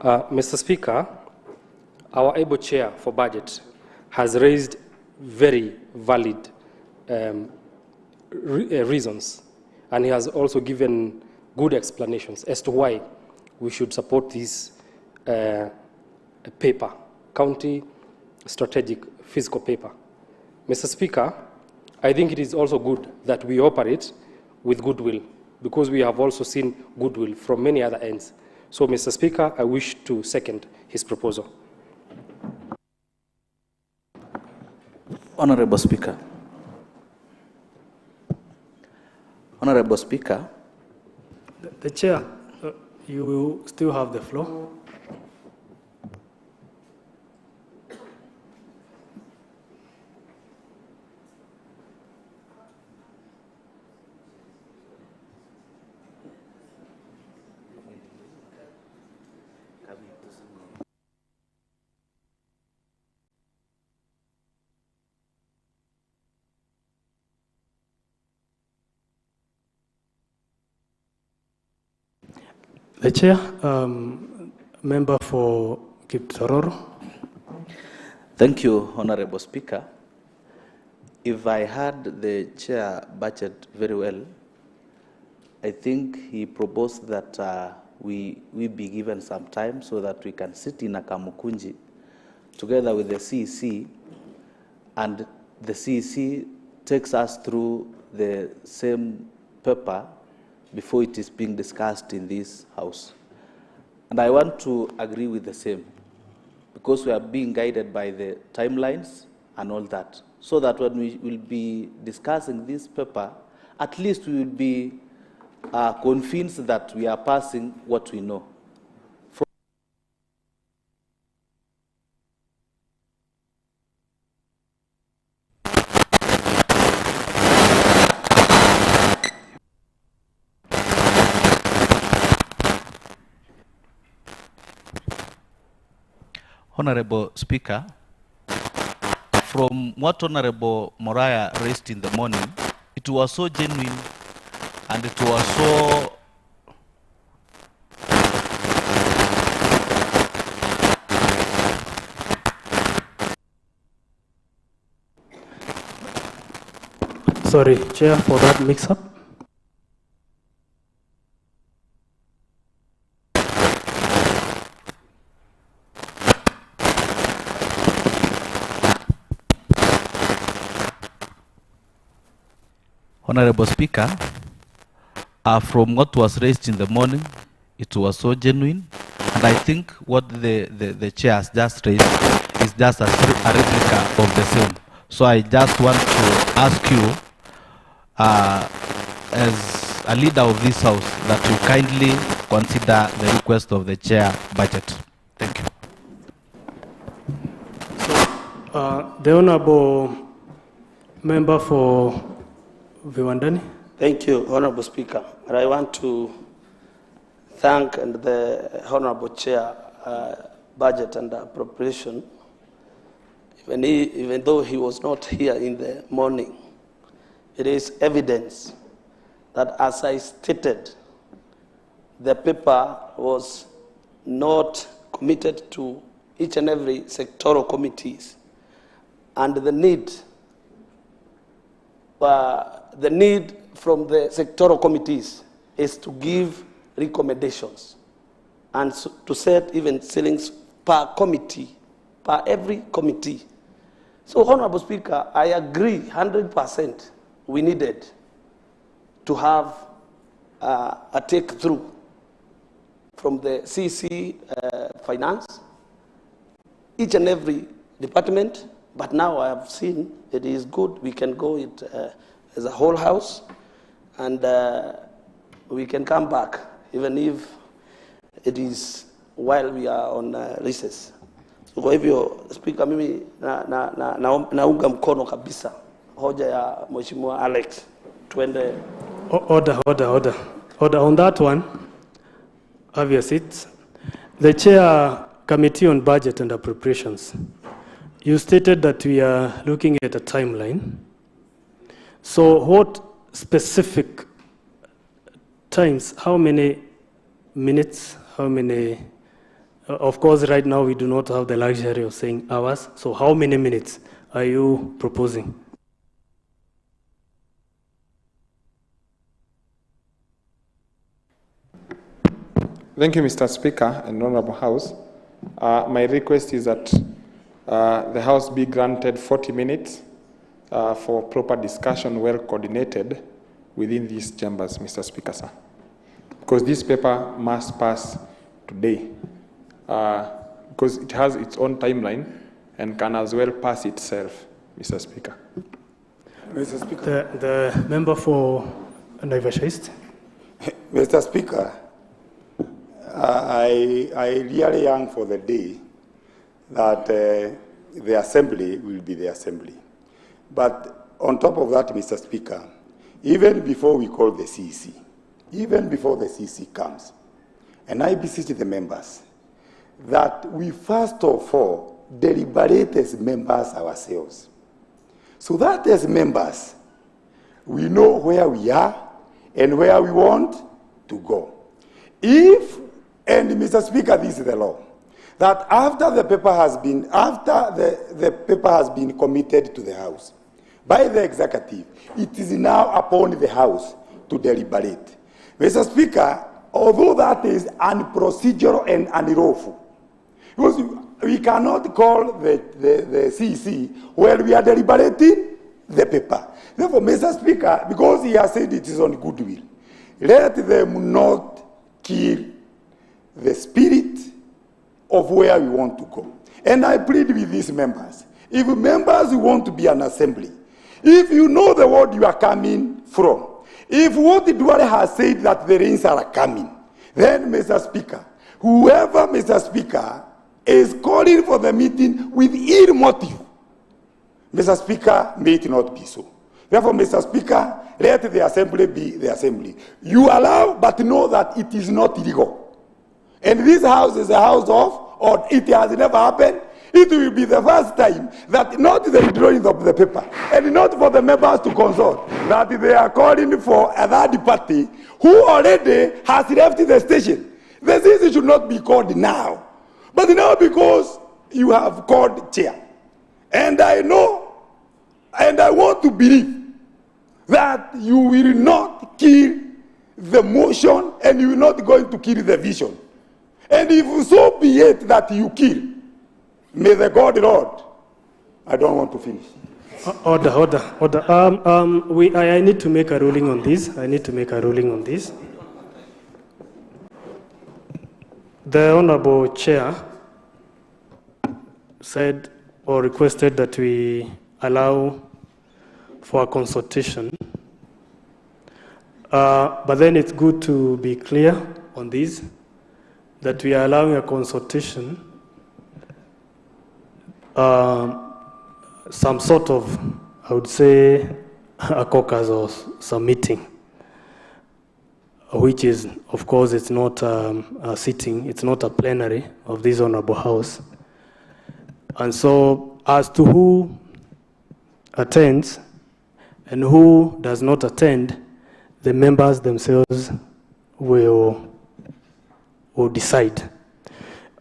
Mr. Speaker, our able chair for budget has raised very valid reasons, and he has also given good explanations as to why we should support this paper, County Strategic Fiscal Paper. Mr. Speaker, I think it is also good that we operate with goodwill, because we have also seen goodwill from many other ends. So, Mr. Speaker, I wish to second his proposal. Honorable Speaker. Honorable Speaker. The Chair, you will still have the floor. The Chair, member for Kiptororo. Thank you, Honorable Speaker. If I heard the Chair budget very well, I think he proposed that we be given some time so that we can sit in a Kamukunji together with the CEC, and the CEC takes us through the same paper before it is being discussed in this House. And I want to agree with the same, because we are being guided by the timelines and all that, so that when we will be discussing this paper, at least we will be convinced that we are passing what we know. Honorable Speaker, from what Honorable Moriah raised in the morning, it was so genuine and it was so Sorry, Chair, for that mix-up. Honorable Speaker, from what was raised in the morning, it was so genuine, and I think what the chair has just raised is just a replica of the same. So I just want to ask you, as a leader of this House, that you kindly consider the request of the chair budget. Thank you. So, the Honourable Member for Viwandani. Thank you, Honorable Speaker. And I want to thank the Honorable Chair, Budget and Appropriation, even though he was not here in the morning. it is evidence that, as I stated, the paper was not committed to each and every sectoral committees, and the need from the sectoral committees is to give recommendations and to set even ceilings per committee, per every committee. So, Honorable Speaker, I agree 100% we needed to have a take-through from the CC Finance, each and every department, but now I have seen it is good. We can go it as a whole house, and we can come back, even if it is while we are on recess. So kwa hivyo, Speaker, mimi naunga mkono kabisa hoja ya Mheshimiwa Alex. Tuende. Order. On that one, have your seats. The Chair Committee on Budget and Appropriations, you stated that we are looking at a timeline. So what specific times, how many minutes, how many, of course right now we do not have the luxury of saying hours, so how many minutes are you proposing? Thank you, Mr. Speaker and Honorable House. My request is that the House be granted 40 minutes for proper discussion, well coordinated within these chambers, Mr. Speaker, sir. Because this paper must pass today, because it has its own timeline and can as well pass itself, Mr. Speaker. Mr. Speaker. The member for Naivasha East. Mr. Speaker, I really yearn for the day that the assembly will be the assembly. But on top of that, Mr. Speaker, even before we call the CEC, even before the CEC comes, and I beseech the members that we first of all deliberate as members ourselves, so that as members we know where we are and where we want to go. And Mr. Speaker, this is the law, that after the paper has been, the paper has been committed to the House by the executive, it is now upon the House to deliberate. Mr. Speaker, although that is unprocedural and unlawful, because we cannot call the CEC while we are deliberating the paper. Therefore, Mr. Speaker, because he has said it is on goodwill, let them not kill the spirit of where we want to go. And I plead with these members, if members want to be an assembly, if you know the word you are coming from, if what Duale has said that the rains are coming, then, Mr. Speaker, whoever, Mr. Speaker, is calling for the meeting with ill motive, Mr. Speaker, may it not be so. Therefore, Mr. Speaker, let the assembly be the assembly. You allow, but know that it is not illegal. And this house is a house of, or it has never happened. It will be the first time that not the withdrawing of the paper, and not for the members to consult, that they are calling for a third party who already has left the station. The CC should not be called now, but now because you have called chair. And I know, and I want to believe that you will not kill the motion and you will not going to kill the vision. And if so be it that you kill, may the God Lord, I don't want to finish. Order. I need to make a ruling on this. The Honorable Chair said or requested that we allow for a consultation. But then it's good to be clear on this, that we are allowing a consultation, some sort of, I would say, a caucus or some meeting, which is, of course, it's not a sitting, it's not a plenary of this Honorable House. And so, as to who attends and who does not attend, the members themselves will decide.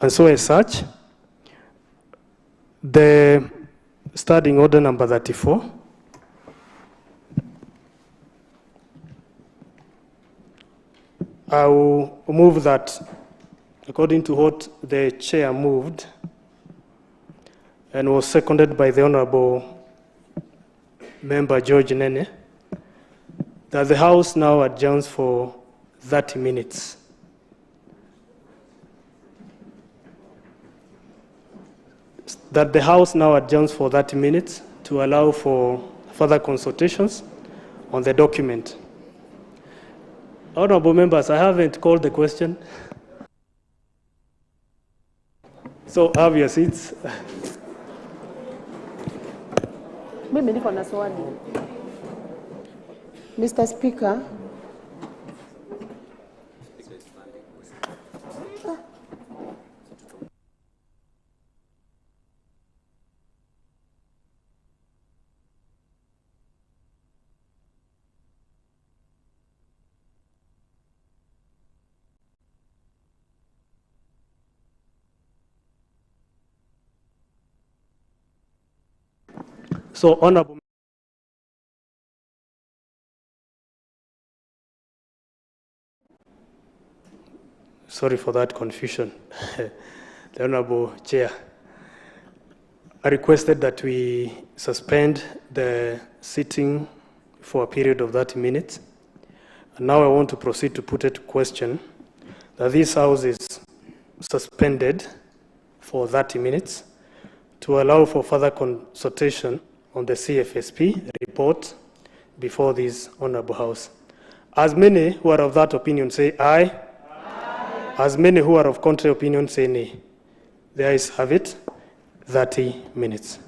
And so as such, the standing order number 34 I will move that, according to what the chair moved and was seconded by the Honorable Member George Nene, that the House now adjourns for 30 minutes. That the House now adjourns for 30 minutes to allow for further consultations on the document. Honorable members, I haven't called the question. So have your seats. Mimi niko na swali. Mr. Speaker, so Honorable sorry for that confusion. The Honorable Chair, I requested that we suspend the sitting for a period of 30 minutes. And now I want to proceed to put it to question that this House is suspended for 30 minutes to allow for further consultation on the CFSP report before this Honorable House. As many who are of that opinion say aye. As many who are of contrary opinion say nay. The ayes have it, 30 minutes.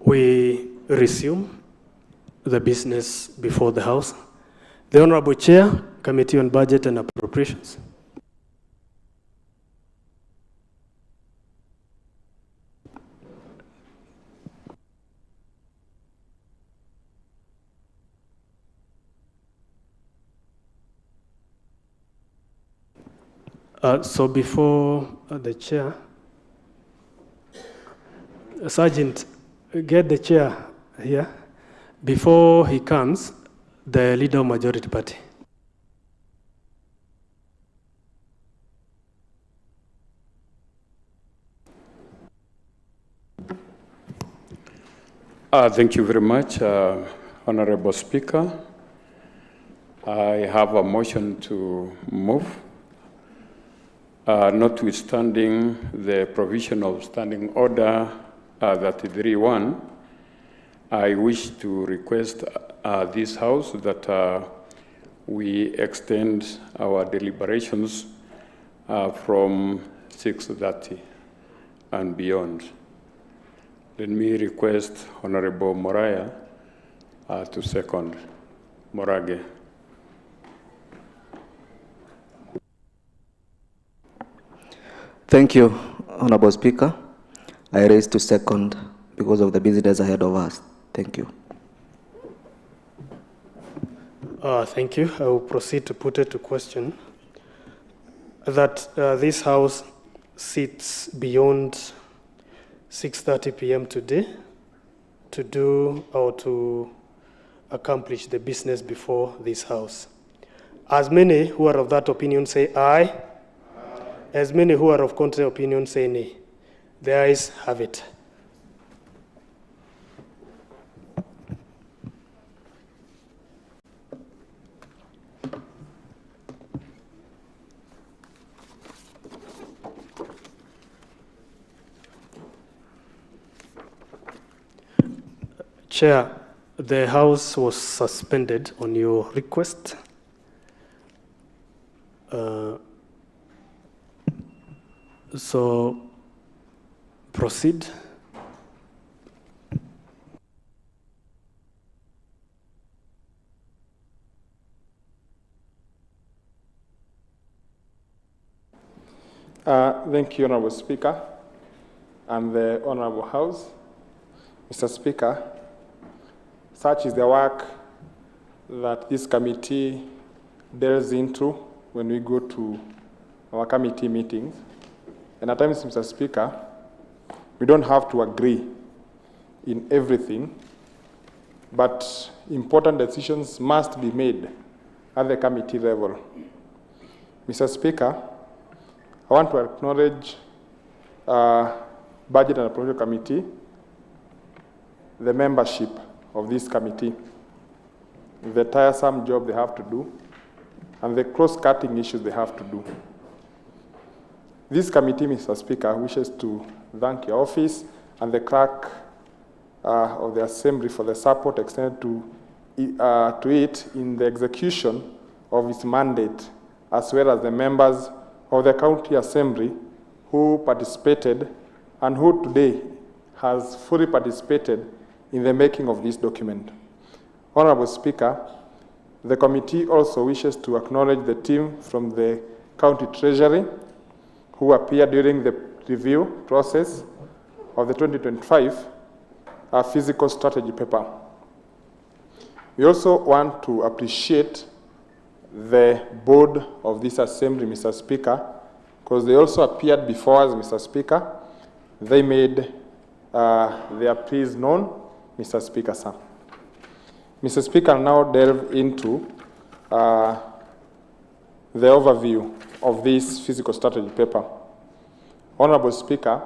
we resume the business before the House. The Honorable Chair, Committee on Budget and Appropriations. So before the chair, Sergeant, get the chair here. Before he comes, the leader of majority party. Thank you very much, Honorable Speaker. I have a motion to move. Notwithstanding the provision of Standing Order 33.1, I wish to request this House that we extend our deliberations from 6:30 and beyond. Let me request Honorable Moraya to second. Morage. Thank you, Honorable Speaker. I raise to second because of the business ahead of us. Thank you. Thank you. I will proceed to put it to question that this House sits beyond 6:30 p.m. today to do or to accomplish the business before this House. As many who are of that opinion say aye. As many who are of contrary opinion say nay. The ayes have it. Chair, the House was suspended on your request. So proceed. Thank you, Honorable Speaker and the Honorable House. Mr. Speaker, such is the work that this committee delves into when we go to our committee meetings. And at times, Mr. Speaker, we don't have to agree in everything, but important decisions must be made at the committee level. Mr. Speaker, I want to acknowledge Budget and Appropriations Committee, the membership of this committee, the tiresome job they have to do, and the cross-cutting issues they have to do. This committee, Mr. Speaker, wishes to thank your office and the clerk of the Assembly for the support extended to it in the execution of its mandate, as well as the members of the County Assembly who participated and who today has fully participated in the making of this document. Honorable Speaker, the committee also wishes to acknowledge the team from the County Treasury who appeared during the review process of the 2025 Fiscal Strategy Paper. We also want to appreciate the board of this Assembly, Mr. Speaker, because they also appeared before us, Mr. Speaker. They made their pleas known, Mr. Speaker, sir. Mr. Speaker, I'll now delve into the overview of this Fiscal Strategy Paper. Honorable Speaker,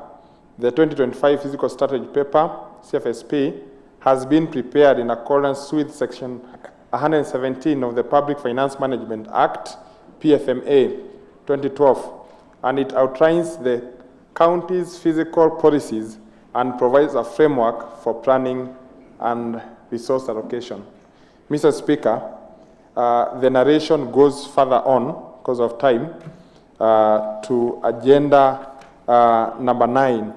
the 2025 Fiscal Strategy Paper, CFSP, has been prepared in accordance with Section 117 of the Public Finance Management Act, PFMA 2012, and it outlines the county's fiscal policies and provides a framework for planning and resource allocation. Mr. Speaker, the narration goes further on, because of time, to agenda number 9,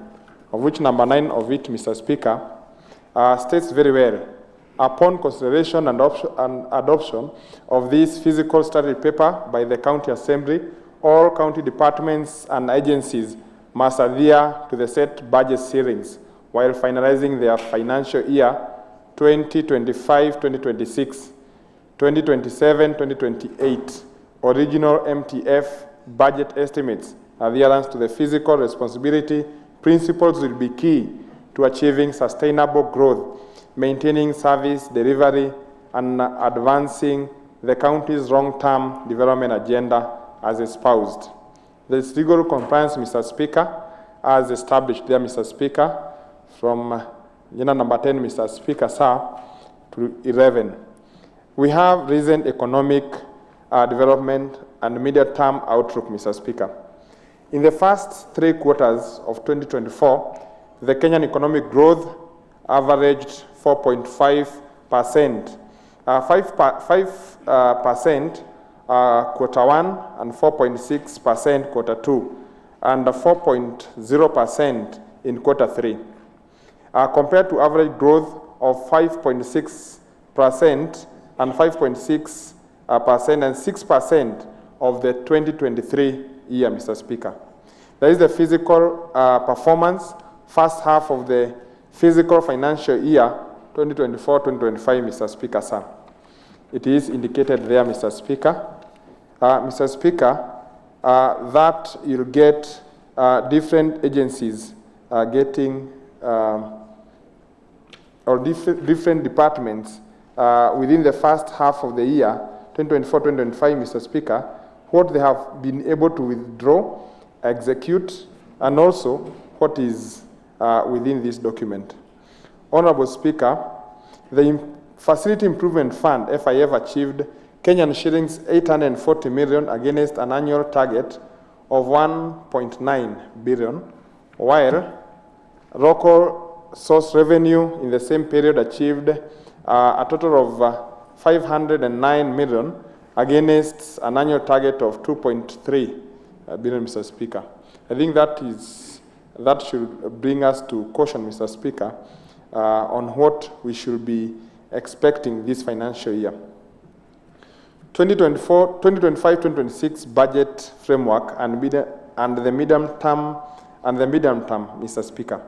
of which number 9 of it, Mr. Speaker, states very well, upon consideration and adoption of this fiscal strategy paper by the County Assembly, all county departments and agencies must adhere to the set budget ceilings while finalizing their financial year 2025-2026, 2027-2028 original MTF budget estimates. Adherence to the fiscal responsibility principles will be key to achieving sustainable growth, maintaining service delivery, and advancing the county's long-term development agenda as espoused. This legal compliance, Mr. Speaker, as established there, Mr. Speaker, from Agenda number 10, Mr. Speaker, sir, to 11. We have recent economic development and medium-term outlook, Mr. Speaker. In the first 3 quarters of 2024, the Kenyan economic growth averaged 4.5%, 5% quarter 1 and 4.6% quarter 2, and 4.0% in quarter 3. Compared to average growth of 5.6% and 5.6% and 6% of the 2023 year, Mr. Speaker. That is the physical performance first half of the physical financial year 2024-2025, Mr. Speaker, sir. It is indicated there, Mr. Speaker. Mr. Speaker, that you'll get different agencies getting or different departments within the first half of the year 2024-2025, Mr. Speaker, what they have been able to withdraw, execute, and also what is within this document. Honorable Speaker, the Facility Improvement Fund, FIF, achieved Kenyan shillings 840 million against an annual target of 1.9 billion, while local source revenue in the same period achieved a total of 509 million against an annual target of 2.3 billion, Mr. Speaker. I think that should bring us to caution, Mr. Speaker, on what we should be expecting this financial year. 2025-2026 budget framework and the medium term, Mr. Speaker.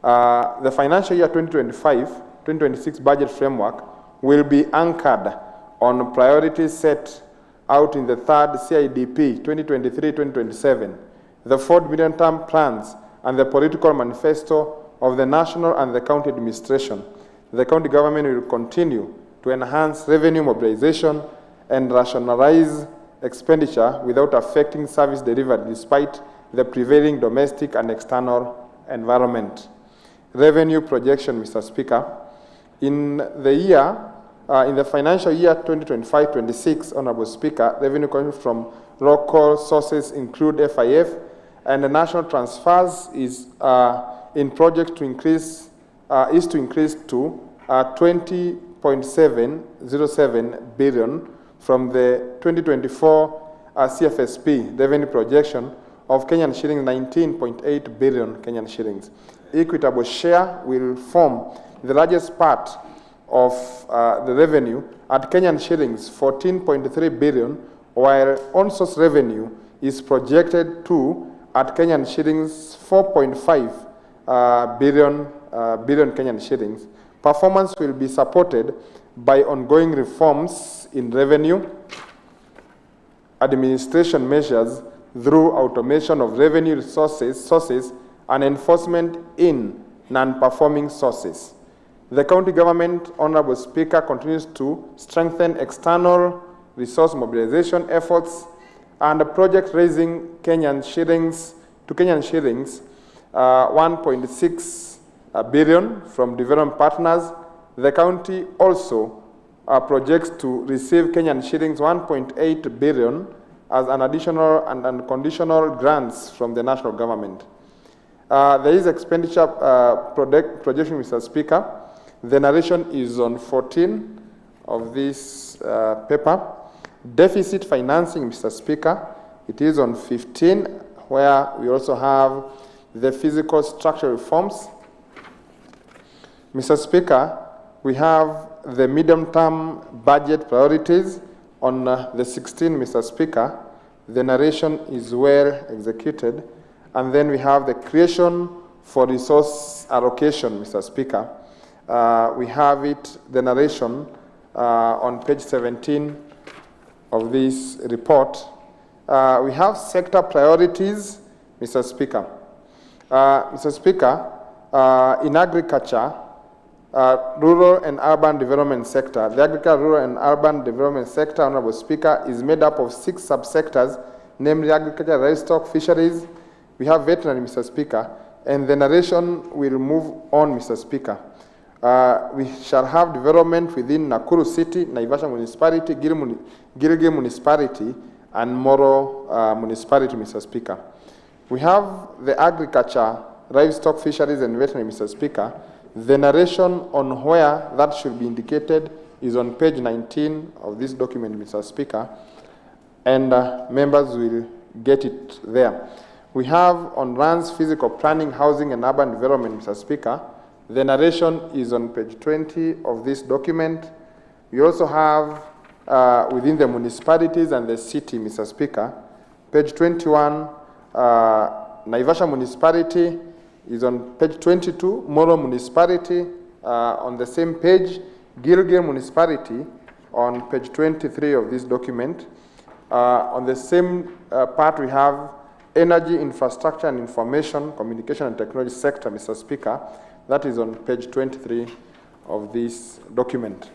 The financial year 2025-2026 budget framework will be anchored on priorities set out in the third CIDP 2023-2027, the 4 medium-term plans, and the political manifesto of the national and the county administration. The county government will continue to enhance revenue mobilization and rationalize expenditure without affecting service delivery despite the prevailing domestic and external environment. Revenue projection, Mr. Speaker. In the financial year 2025-26, Honorable Speaker, revenue coming from local sources include FIF, and the national transfers is in project to increase to 20.707 billion from the 2024 CFSP revenue projection of Kenyan shillings 19.8 billion Kenyan shillings. Equitable share will form the largest part of the revenue at Kenyan shillings 14.3 billion, while on-source revenue is projected to at Kenyan shillings 4.5 billion Kenyan shillings. Performance will be supported by ongoing reforms in revenue administration measures through automation of revenue sources and enforcement in non-performing sources. The county government, Honorable Speaker, continues to strengthen external resource mobilization efforts and a project raising Kenyan shillings 1.6 billion from development partners. The county also projects to receive Kenyan shillings 1.8 billion as an additional and unconditional grants from the national government. There is expenditure projection, Mr. Speaker. The narration is on 14 of this paper. Deficit financing, Mr. Speaker, it is on 15, where we also have the physical structural reforms. Mr. Speaker, we have the medium-term budget priorities on the 16th, Mr. Speaker. The narration is well executed. And then we have the creation for resource allocation, Mr. Speaker. We have it, the narration, on page 17 of this report. We have sector priorities, Mr. Speaker. Mr. Speaker, in agriculture, rural and urban development sector, the agriculture, rural and urban development sector, Honorable Speaker, is made up of 6 subsectors, namely agriculture, livestock, fisheries. We have veterinary, Mr. Speaker, and the narration will move on, Mr. Speaker. We shall have development within Nakuru City, Naivasha Municipality, Gilgil Municipality, and Moro Municipality, Mr. Speaker. We have the agriculture, livestock, fisheries, and veterinary, Mr. Speaker. The narration on where that should be indicated is on page 19 of this document, Mr. Speaker, and members will get it there. We have on lands, physical planning, housing, and urban development, Mr. Speaker. The narration is on page 20 of this document. We also have within the municipalities and the city, Mr. Speaker, page 21, Naivasha Municipality is on page 22, Moro Municipality on the same page, Gilgil Municipality on page 23 of this document. On the same part, we have energy, infrastructure, and information, communication, and technology sector, Mr. Speaker. That is on page 23 of this document.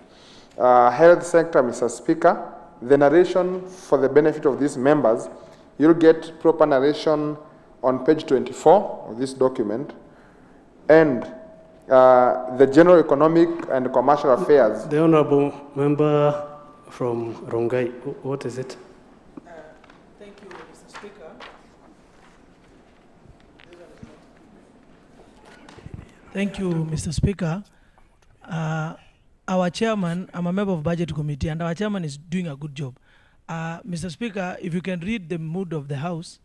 Health sector, Mr. Speaker. The narration for the benefit of these members, you'll get proper narration on page 24 of this document, and the general economic and commercial affairs. The honorable member from Rongai, what is it? Thank you, Mr. Speaker. Thank you, Mr. Speaker. Our chairman, I'm a member of Budget Committee, and our chairman is doing a good job. Mr. Speaker, if you can read the mood of the House,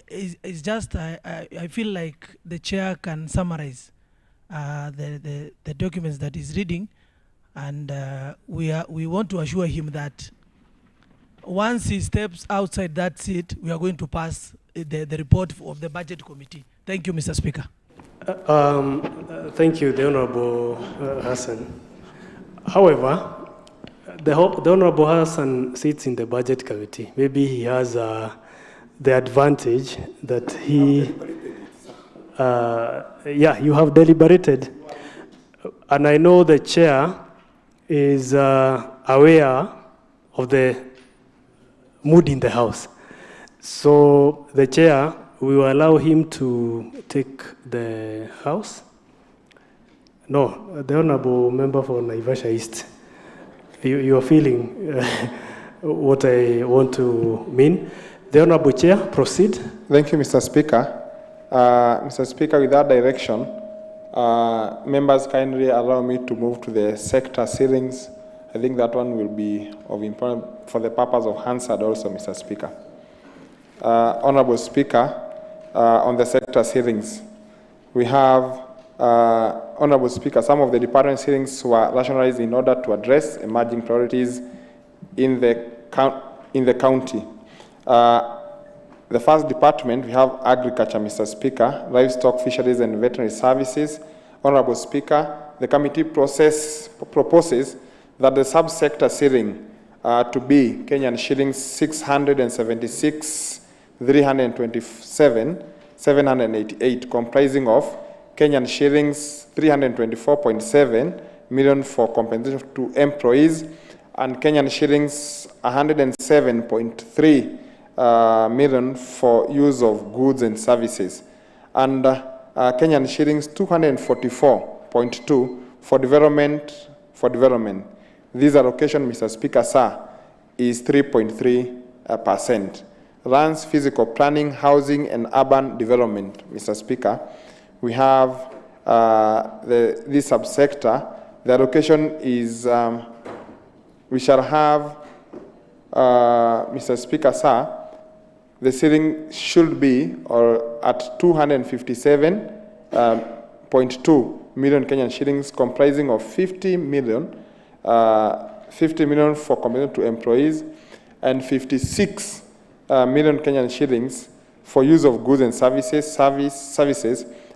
it's just, I feel like the chair can summarize the documents that he's reading, and we want to assure him that once he steps outside that seat, we are going to pass the report of the Budget Committee. Thank you, Mr. Speaker. Thank you, the Honorable Hassan. However, the Honorable Hassan sits in the Budget Committee. Maybe he has the advantage that he, yeah, you have deliberated. And I know the chair is aware of the mood in the House. So the chair, we will allow him to take the House. No, the Honorable Member for Naivasha East, you are feeling what I want to mean. The Honorable Chair, proceed. Thank you, Mr. Speaker. Mr. Speaker, with that direction, members kindly allow me to move to the sector ceilings. I think that one will be of importance for the purpose of Hansard also, Mr. Speaker. Honorable Speaker, on the sector ceilings, we have, Honorable Speaker, some of the department ceilings were rationalized in order to address emerging priorities in the county. The first department, we have agriculture, Mr. Speaker, livestock, fisheries, and veterinary services. Honorable Speaker, the committee proposes that the subsector ceiling to be Kenyan shillings 676,327,788, comprising of Kenyan shillings 324.7 million for compensation to employees and Kenyan shillings 107.3 million for use of goods and services, and Kenyan shillings 244.2 for development. This allocation, Mr. Speaker, sir, is 3.3%. Lands, physical planning, housing, and urban development, Mr. Speaker. We have this subsector. The allocation is, we shall have, Mr. Speaker, sir, the ceiling should be at 257.2 million Kenyan shillings, comprising of 50 million for compensation to employees and 56 million Kenyan shillings for use of goods and services,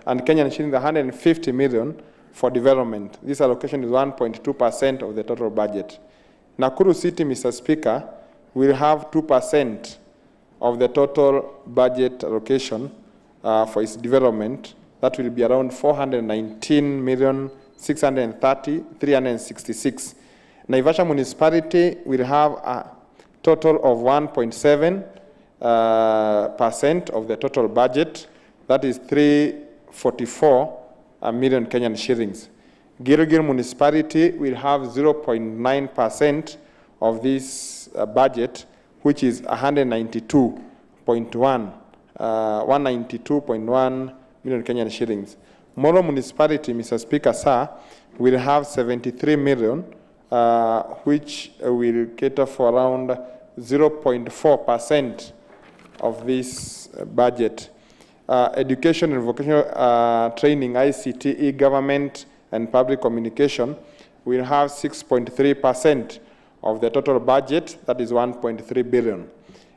and Kenyan shillings 150 million for development. This allocation is 1.2% of the total budget. Nakuru City, Mr. Speaker, will have 2% of the total budget allocation for its development. That will be around 419,630,366. Naivasha municipality will have a total of 1.7% of the total budget. That is 344 million Kenyan shillings. Gilgil municipality will have 0.9% of this budget, which is 192.1 million Kenyan shillings. Moro municipality, Mr. Speaker, sir, will have 73 million, which will cater for around 0.4% of this budget. Education and vocational training, ICT, e-government, and public communication will have 6.3% of the total budget, that is 1.3 billion.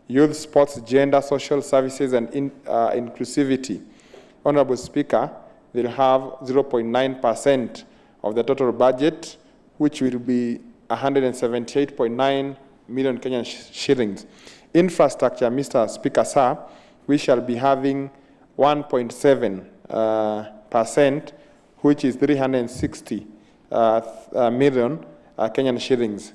Youth, sports, gender, social services, and inclusivity, Honorable Speaker, they'll have 0.9% of the total budget, which will be 178.9 million Kenyan shillings. Infrastructure, Mr. Speaker, sir, we shall be having 1.7%, which is 360 million Kenyan shillings.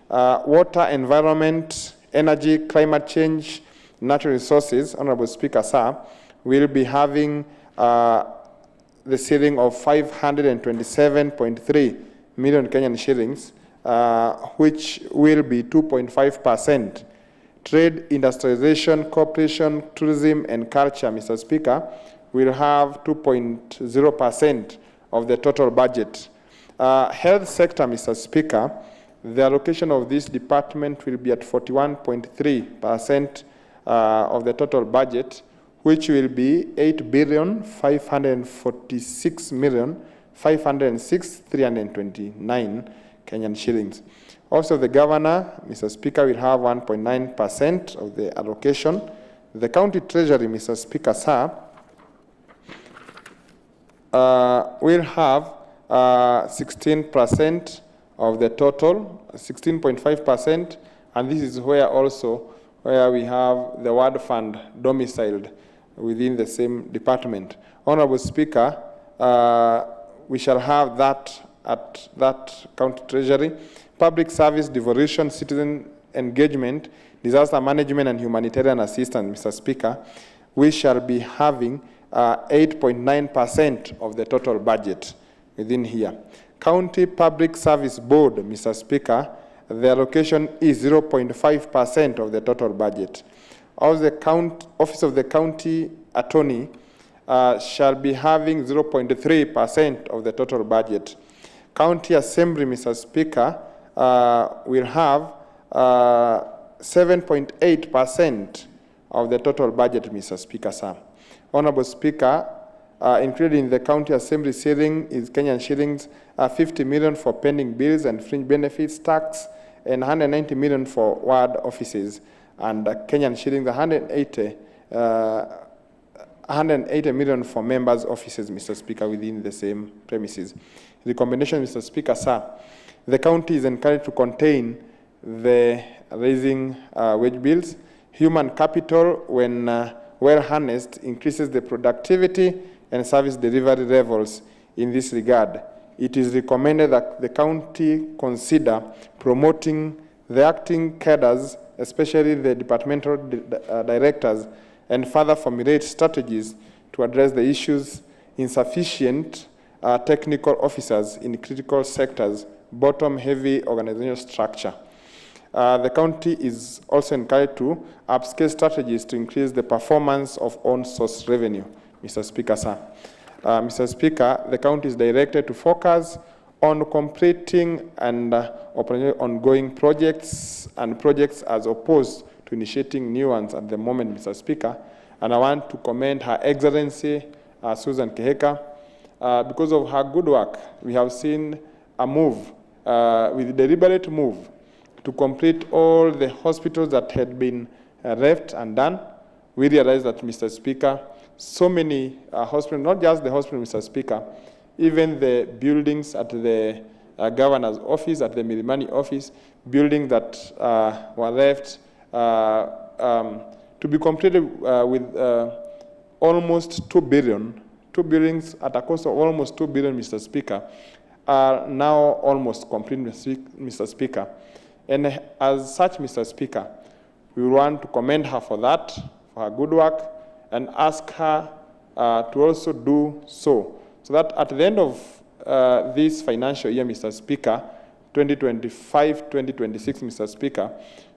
Water, environment, energy, climate change, natural resources, Honorable Speaker, sir, will be having the ceiling of 527.3 million Kenyan shillings, which will be 2.5%. Trade, industrialization, cooperation, tourism, and culture, Mr. Speaker, will have 2.0% of the total budget. Health sector, Mr. Speaker, the allocation of this department will be at 41.3% of the total budget, which will be 8,546,506,329 Kenyan shillings. Also, the governor, Mr. Speaker, will have 1.9% of the allocation. The county treasury, Mr. Speaker, sir, will have 16% of the total, 16.5%, and this is where we have the ward fund domiciled within the same department. Honorable Speaker, we shall have that at that county treasury. Public service, devolution, citizen engagement, disaster management, and humanitarian assistance, Mr. Speaker, we shall be having 8.9% of the total budget within here. County Public Service Board, Mr. Speaker, the allocation is 0.5% of the total budget. Also, the Office of the County Attorney shall be having 0.3% of the total budget. County Assembly, Mr. Speaker, will have 7.8% of the total budget, Mr. Speaker, sir. Honorable Speaker, included in the County Assembly ceiling is Kenyan shillings 50 million for pending bills and fringe benefits, tax, and 190 million for ward offices, and Kenyan shillings 180 million for members' offices, Mr. Speaker, within the same premises. The combination, Mr. Speaker, sir, the county is encouraged to contain the raising wage bills. Human capital, when well harnessed, increases the productivity and service delivery levels. In this regard, it is recommended that the county consider promoting the acting cadres, especially the departmental directors, and further formulate strategies to address the issues insufficient technical officers in critical sectors, bottom-heavy organizational structure. The county is also encouraged to upscale strategies to increase the performance of on-source revenue, Mr. Speaker, sir. Mr. Speaker, the county is directed to focus on completing and ongoing projects as opposed to initiating new ones at the moment, Mr. Speaker. And I want to commend Her Excellency Susan Keheka because of her good work, we have seen a move, with a deliberate move, to complete all the hospitals that had been left and done. We realized that, Mr. Speaker, so many hospitals, not just the hospital, Mr. Speaker, even the buildings at the governor's office, at the Milimani office, buildings that were left to be completed with almost 2 billion, 2 buildings at a cost of almost 2 billion, Mr. Speaker, are now almost complete, Mr. Speaker. And as such, Mr. Speaker, we want to commend her for that, for her good work, and ask her to also do so that at the end of this financial year, Mr. Speaker, 2025-2026, Mr. Speaker,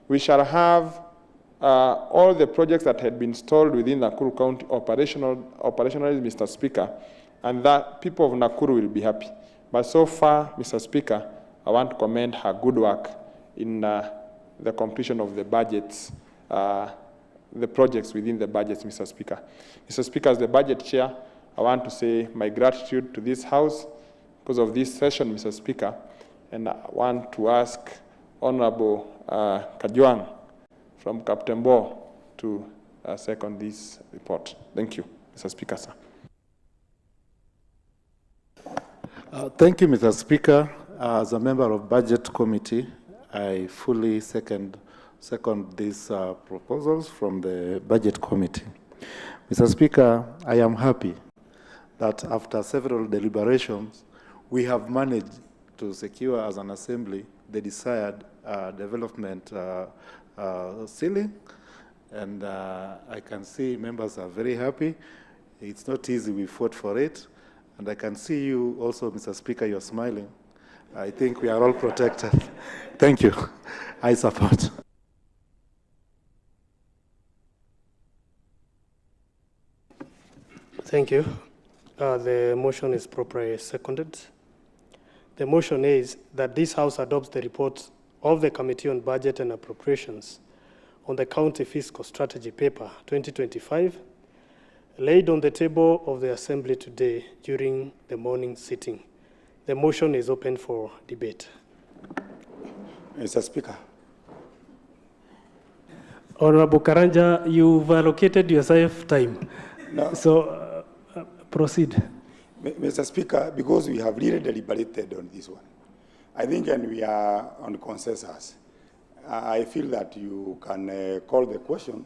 we shall have all the projects that had been stalled within Nakuru County operationalized, Mr. Speaker, and that people of Nakuru will be happy. But so far, Mr. Speaker, I want to commend her good work in the completion of the budgets, the projects within the budgets, Mr. Speaker. Mr. Speaker, as the budget chair, I want to say my gratitude to this House because of this session, Mr. Speaker, and I want to ask Honorable Kajwang from Captain Bo to second this report. Thank you, Mr. Speaker, sir. Thank you, Mr. Speaker. As a member of Budget Committee, I fully second these proposals from the Budget Committee. Mr. Speaker, I am happy that after several deliberations, we have managed to secure as an assembly the desired development ceiling, and I can see members are very happy. It's not easy, we fought for it, and I can see you also, Mr. Speaker, you're smiling. I think we are all protected. Thank you. I support. Thank you. The motion is properly seconded. The motion is that this House adopts the report of the Committee on Budget and Appropriations on the County Fiscal Strategy Paper 2025, laid on the table of the Assembly today during the morning sitting. The motion is open for debate. Mr. Speaker. Honorable Karanja, you've allocated yourself time. No. So proceed. Mr. Speaker, because we have really deliberated on this one, I think, and we are on consensus, I feel that you can call the question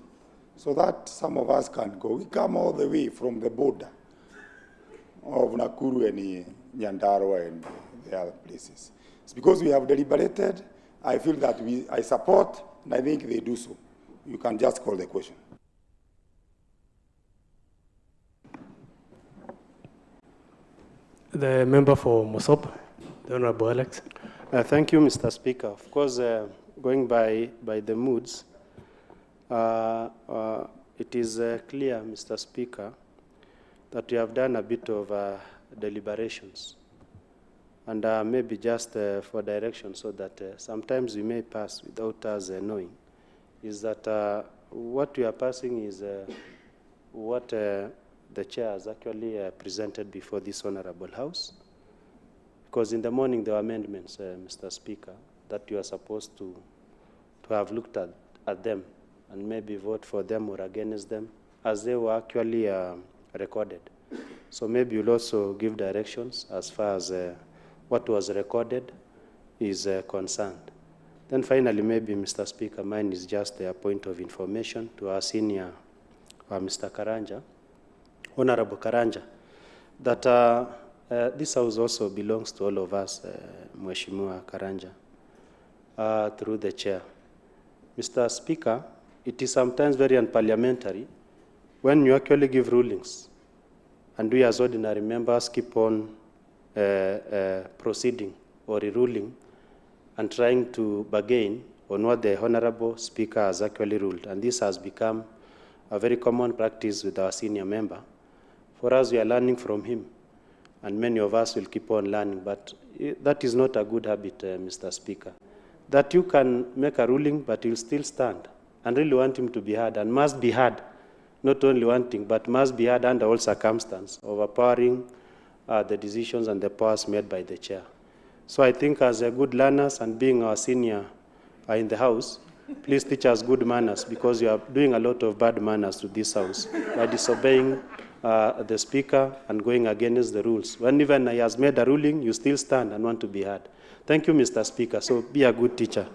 so that some of us can go. We come all the way from the border of Nakuru and Nyandarua and the other places. It's because we have deliberated. I feel that I support, and I think they do so. You can just call the question. The member for Mosop, the Honorable Alex. Thank you, Mr. Speaker. Of course, going by the moods, it is clear, Mr. Speaker, that we have done a bit of deliberations, and maybe just for direction, so that sometimes we may pass without us knowing, is that what we are passing is what the chair has actually presented before this Honorable House, because in the morning there were amendments, Mr. Speaker, that you are supposed to have looked at them and maybe vote for them or against them as they were actually recorded. So maybe you'll also give directions as far as what was recorded is concerned. Then finally, maybe, Mr. Speaker, mine is just a point of information to our senior, Mr. Karanja, Honorable Karanja, that this House also belongs to all of us, Mheshimiwa Karanja, through the chair. Mr. Speaker, it is sometimes very unparliamentary when you actually give rulings, and we as ordinary members keep on proceeding or ruling and trying to bargain on what the Honorable Speaker has actually ruled. And this has become a very common practice with our senior member. For us, we are learning from him, and many of us will keep on learning, but that is not a good habit, Mr. Speaker. That you can make a ruling, but you'll still stand and really want him to be heard, and must be heard, not only wanting, but must be heard under all circumstances, overpowering the decisions and the powers made by the chair. So I think as a good learners and being our senior in the house, please teach us good manners, because you are doing a lot of bad manners to this house by disobeying the speaker and going against the rules. When even he has made a ruling, you still stand and want to be heard. Thank you, Mr. Speaker. So be a good teacher.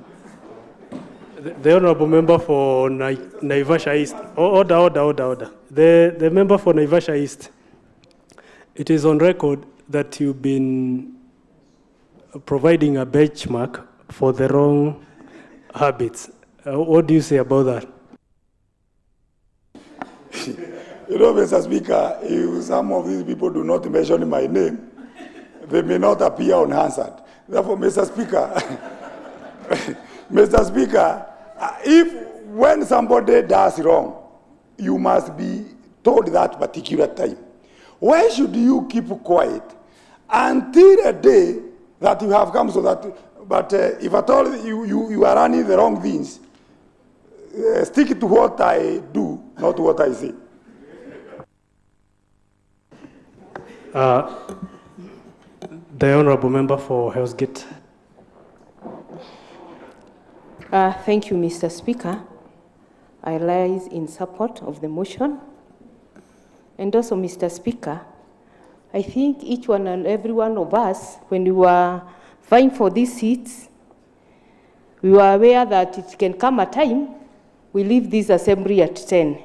The honourable member for Naivasha East. Order. The member for Naivasha East. It is on record that you've been providing a benchmark for the wrong habits. What do you say about that? You know, Mr. Speaker, if some of these people do not mention my name, they may not appear unanswered. Therefore, Mr. Speaker, Mr. Speaker, if when somebody does wrong, you must be told that particular time. Why should you keep quiet until a day that you have come so that, but if at all you are running the wrong things, stick to what I do, not what I say. The honourable member for Hellsgate. Thank you, Mr. Speaker. I rise in support of the motion. And also, Mr. Speaker, I think each one and every one of us, when we were vying for these seats, we were aware that it can come a time we leave this assembly at 10.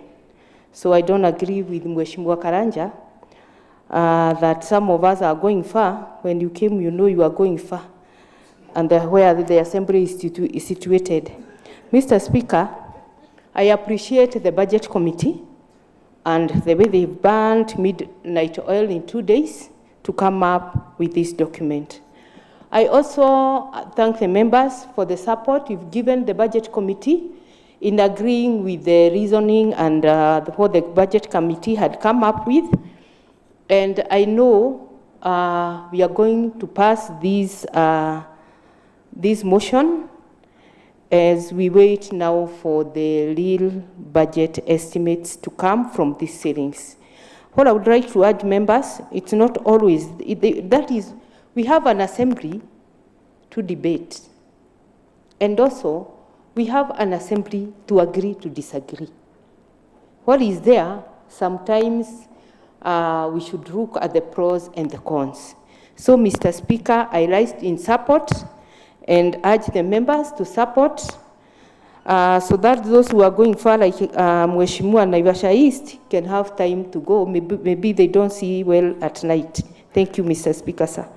So I don't agree with Mheshimiwa Karanja that some of us are going far. When you came, you know you are going far, and where the assembly is situated. Mr. Speaker, I appreciate the Budget Committee and the way they've burned midnight oil in 2 days to come up with this document. I also thank the members for the support you've given the Budget Committee in agreeing with the reasoning and what the Budget Committee had come up with. And I know we are going to pass this motion as we wait now for the real budget estimates to come from these savings. What I would like to urge members, it's not always, that is, we have an assembly to debate. And also, we have an assembly to agree to disagree. What is there, sometimes we should look at the pros and the cons. So, Mr. Speaker, I rise in support and urge the members to support so that those who are going far, like Mheshimiwa Naivasha East, can have time to go. Maybe they don't see well at night. Thank you, Mr. Speaker, sir.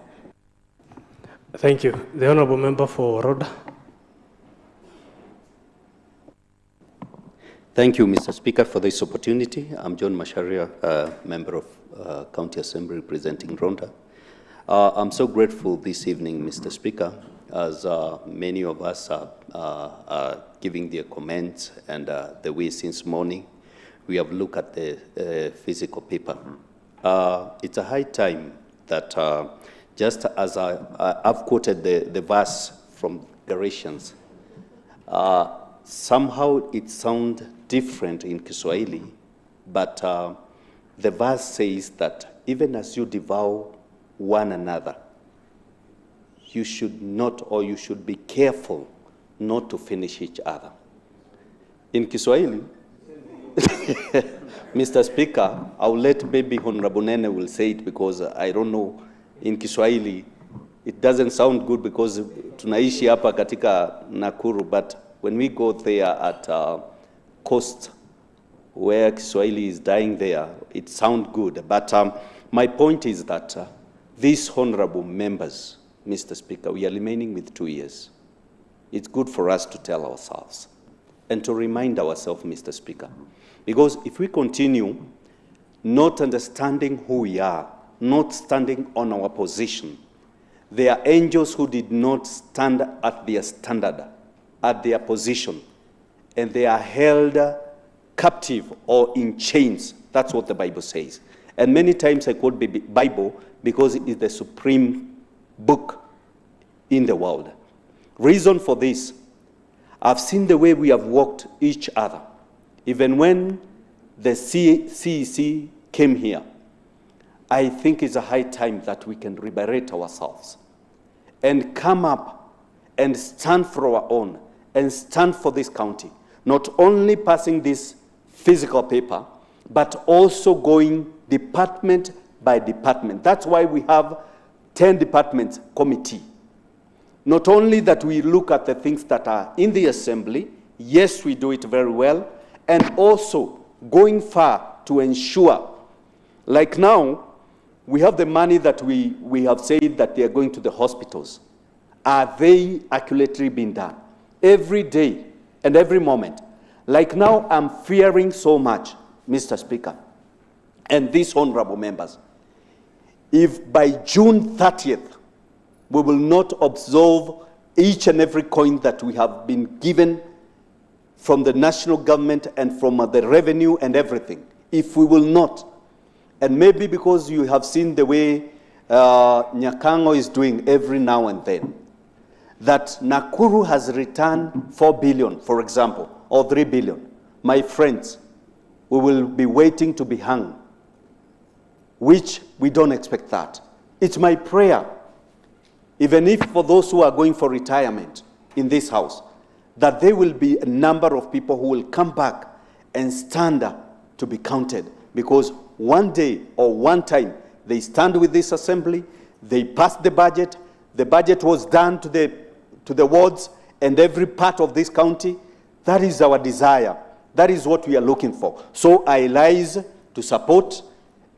Thank you. The honourable member for Rhoda. Thank you, Mr. Speaker, for this opportunity. I'm John Masharia, member of County Assembly representing Rhonda. I'm so grateful this evening, Mr. Speaker, as many of us are giving their comments and the way since morning we have looked at the physical paper. It's a high time that just as I've quoted the verse from Galatians, somehow it sounds different in Kiswahili, but the verse says that even as you devour one another, you should not, or you should be careful not to finish each other. In Kiswahili, Mr. Speaker, I'll let maybe Honorable Nene will say it because I don't know. In Kiswahili, it doesn't sound good because tunaishi hapa katika Nakuru, but when we go there at coast where Kiswahili is dying there, it sounds good. But my point is that these honorable members, Mr. Speaker, we are remaining with 2 years. It's good for us to tell ourselves and to remind ourselves, Mr. Speaker, because if we continue not understanding who we are, not standing on our position, there are angels who did not stand at their standard, at their position, and they are held captive or in chains. That's what the Bible says. And many times I quote the Bible because it is the supreme book in the world. Reason for this, I've seen the way we have walked each other. Even when the CEC came here, I think it's a high time that we can liberate ourselves and come up and stand for our own and stand for this county, not only passing this physical paper, but also going department by department. That's why we have 10 departments committee. Not only that we look at the things that are in the assembly, yes, we do it very well, and also going far to ensure, like now, we have the money that we have said that they are going to the hospitals. Are they accurately being done? Every day and every moment. Like now, I'm fearing so much, Mr. Speaker, and these honorable members, if by June 30th, we will not absorb each and every coin that we have been given from the national government and from the revenue and everything, if we will not, and maybe because you have seen the way Nyakango is doing every now and then, that Nakuru has returned 4 billion, for example, or 3 billion. My friends, we will be waiting to be hung, which we don't expect that. It's my prayer, even if for those who are going for retirement in this house, that there will be a number of people who will come back and stand up to be counted, because one day or one time they stand with this assembly, they pass the budget was done to the wards and every part of this county. That is our desire. That is what we are looking for. So I rise to support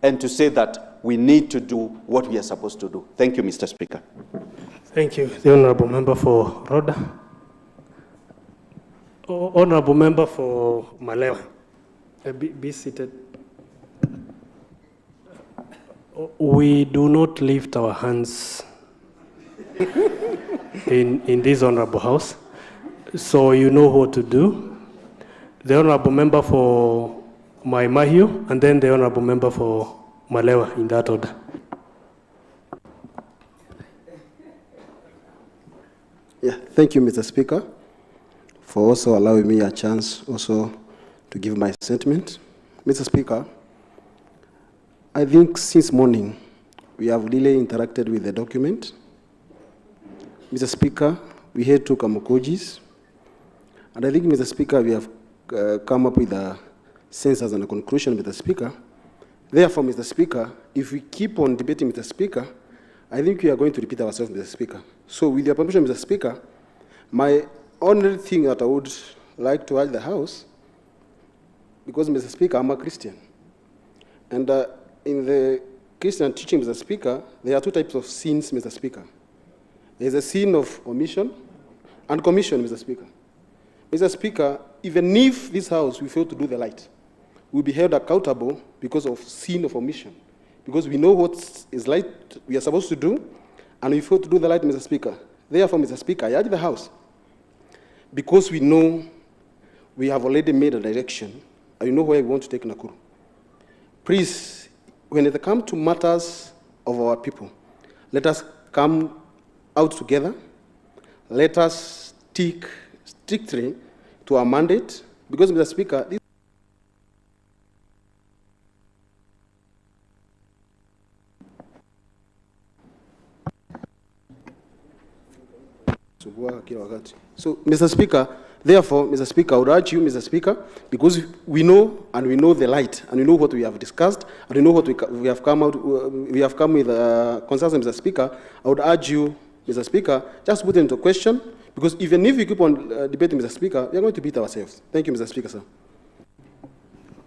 and to say that we need to do what we are supposed to do. Thank you, Mr. Speaker. Thank you. The Honourable Member for Rhoda. Honourable Member for Malewa. Be seated. We do not lift our hands in this Honourable House, so you know what to do. The Honourable Member for Mai Mahiu, and then the Honourable Member for Malewa, in that order. Yeah, thank you, Mr. Speaker, for also allowing me a chance also to give my sentiment. Mr. Speaker, I think since morning we have really interacted with the document. Mr. Speaker, we had two Kamakojis, and I think, Mr. Speaker, we have come up with a census and a conclusion, Mr. Speaker. Therefore, Mr. Speaker, if we keep on debating, Mr. Speaker, I think we are going to repeat ourselves, Mr. Speaker. So with your permission, Mr. Speaker, my only thing that I would like to urge the House, because, Mr. Speaker, I'm a Christian, and in the Christian teaching, Mr. Speaker, there are two types of sins, Mr. Speaker. There's a sin of omission and commission, Mr. Speaker. Mr. Speaker, even if this House we fail to do the right, we'll be held accountable because of sin of omission. Because we know what is right we are supposed to do, and we fail to do the right, Mr. Speaker. Therefore, Mr. Speaker, I urge the House, because we know we have already made a direction, and we know where we want to take Nakuru. Please, when it comes to matters of our people, let us come out together. Let us stick strictly to our mandate, because, Mr. Speaker, this so, Mr. Speaker, therefore, Mr. Speaker, I would urge you, Mr. Speaker, because we know and we know the light, and we know what we have discussed, and we know what we have come out. We have come with consensus, Mr. Speaker. I would urge you, Mr. Speaker, just put it into question, because even if we keep on debating, Mr. Speaker, we are going to beat ourselves. Thank you, Mr. Speaker, sir.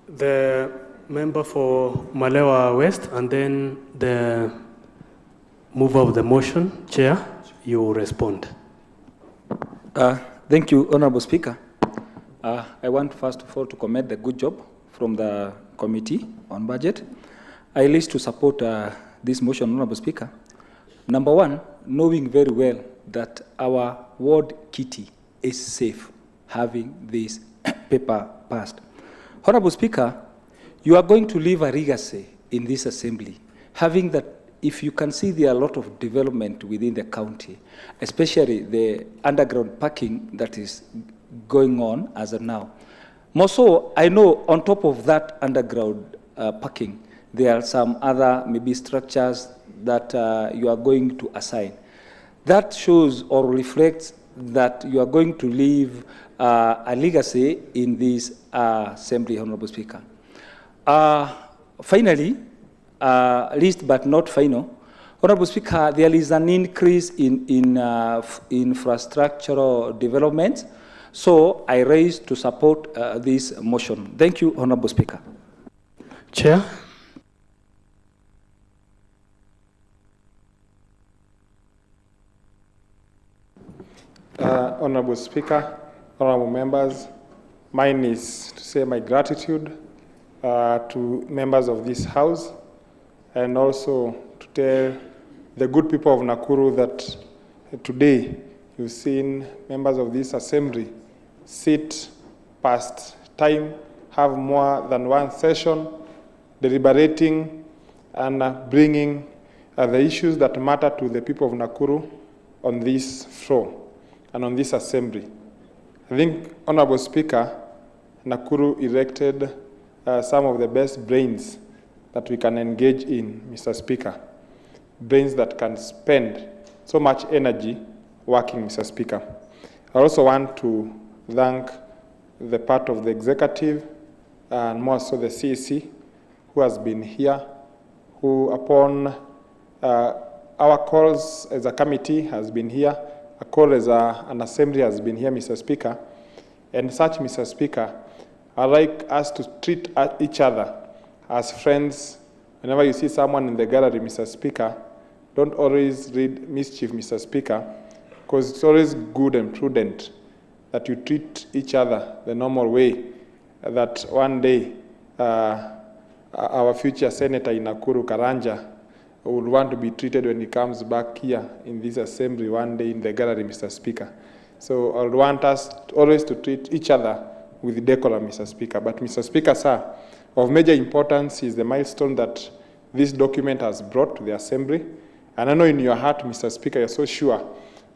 The member for Malewa West, and then the mover of the motion, Chair, you will respond. Thank you, Honourable Speaker. I want first of all to commend the good job from the Committee on Budget. I wish to support this motion, Honourable Speaker. Number one, knowing very well that our ward kitty is safe having this paper passed. Honourable Speaker, you are going to leave a legacy in this assembly, having that. If you can see, there are a lot of development within the county, especially the underground parking that is going on as of now. More so, I know on top of that underground parking, there are some other maybe structures that you are going to assign. That shows or reflects that you are going to leave a legacy in this assembly, Honorable Speaker. Finally, least but not final, Honorable Speaker, there is an increase in infrastructural development, so I raise to support this motion. Thank you, Honorable Speaker. Chair. Honorable Speaker, honorable members, mine is to say my gratitude to members of this House, and also to tell the good people of Nakuru that today you've seen members of this assembly sit past time, have more than one session, deliberating and bringing the issues that matter to the people of Nakuru on this floor and on this assembly. I think, Honorable Speaker, Nakuru elected some of the best brains that we can engage in, Mr. Speaker. Brains that can spend so much energy working, Mr. Speaker. I also want to thank the part of the executive and more so the CEC who has been here, who upon our calls as a committee has been here, a call as an assembly has been here, Mr. Speaker. And such, Mr. Speaker, I'd like us to treat each other as friends. Whenever you see someone in the gallery, Mr. Speaker, don't always read mischief, Mr. Speaker, because it's always good and prudent that you treat each other the normal way, that one day our future senator in Nakuru, Karanja, would want to be treated when he comes back here in this assembly one day in the gallery, Mr. Speaker. So I would want us always to treat each other with decorum, Mr. Speaker. But, Mr. Speaker, sir, of major importance is the milestone that this document has brought to the assembly. And I know in your heart, Mr. Speaker, you're so sure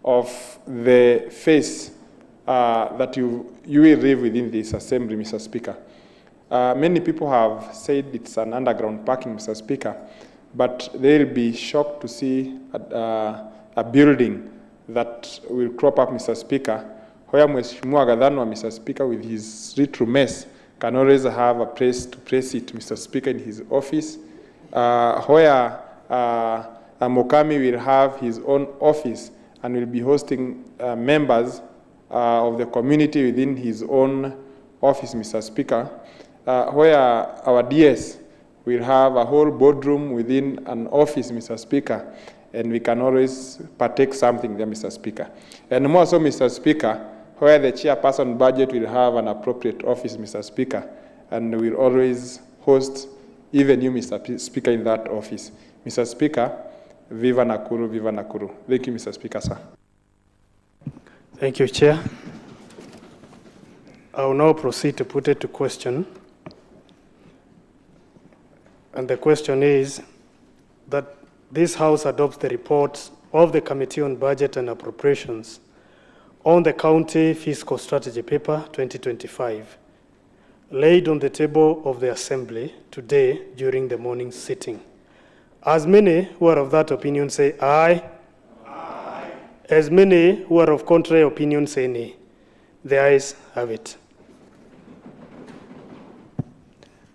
of the face that you will live within this assembly, Mr. Speaker. Many people have said it's an underground parking, Mr. Speaker, but they'll be shocked to see a building that will crop up, Mr. Speaker, where Mheshimiwa Gadhanwa, Mr. Speaker, with his little mess, can always have a place to place it, Mr. Speaker, in his office, where Mokami will have his own office and will be hosting members of the community within his own office, Mr. Speaker, where our DS will have a whole boardroom within an office, Mr. Speaker, and we can always partake something there, Mr. Speaker. And more so, Mr. Speaker, where the chairperson budget will have an appropriate office, Mr. Speaker, and will always host even you, Mr. Speaker, in that office. Mr. Speaker, viva Nakuru, viva Nakuru. Thank you, Mr. Speaker, sir. Thank you, Chair. I will now proceed to put it to question. And the question is that this House adopts the reports of the Committee on Budget and Appropriations on the County Fiscal Strategy Paper 2025, laid on the table of the Assembly today during the morning sitting. As many who are of that opinion say aye. Aye. As many who are of contrary opinion say nay. The ayes have it.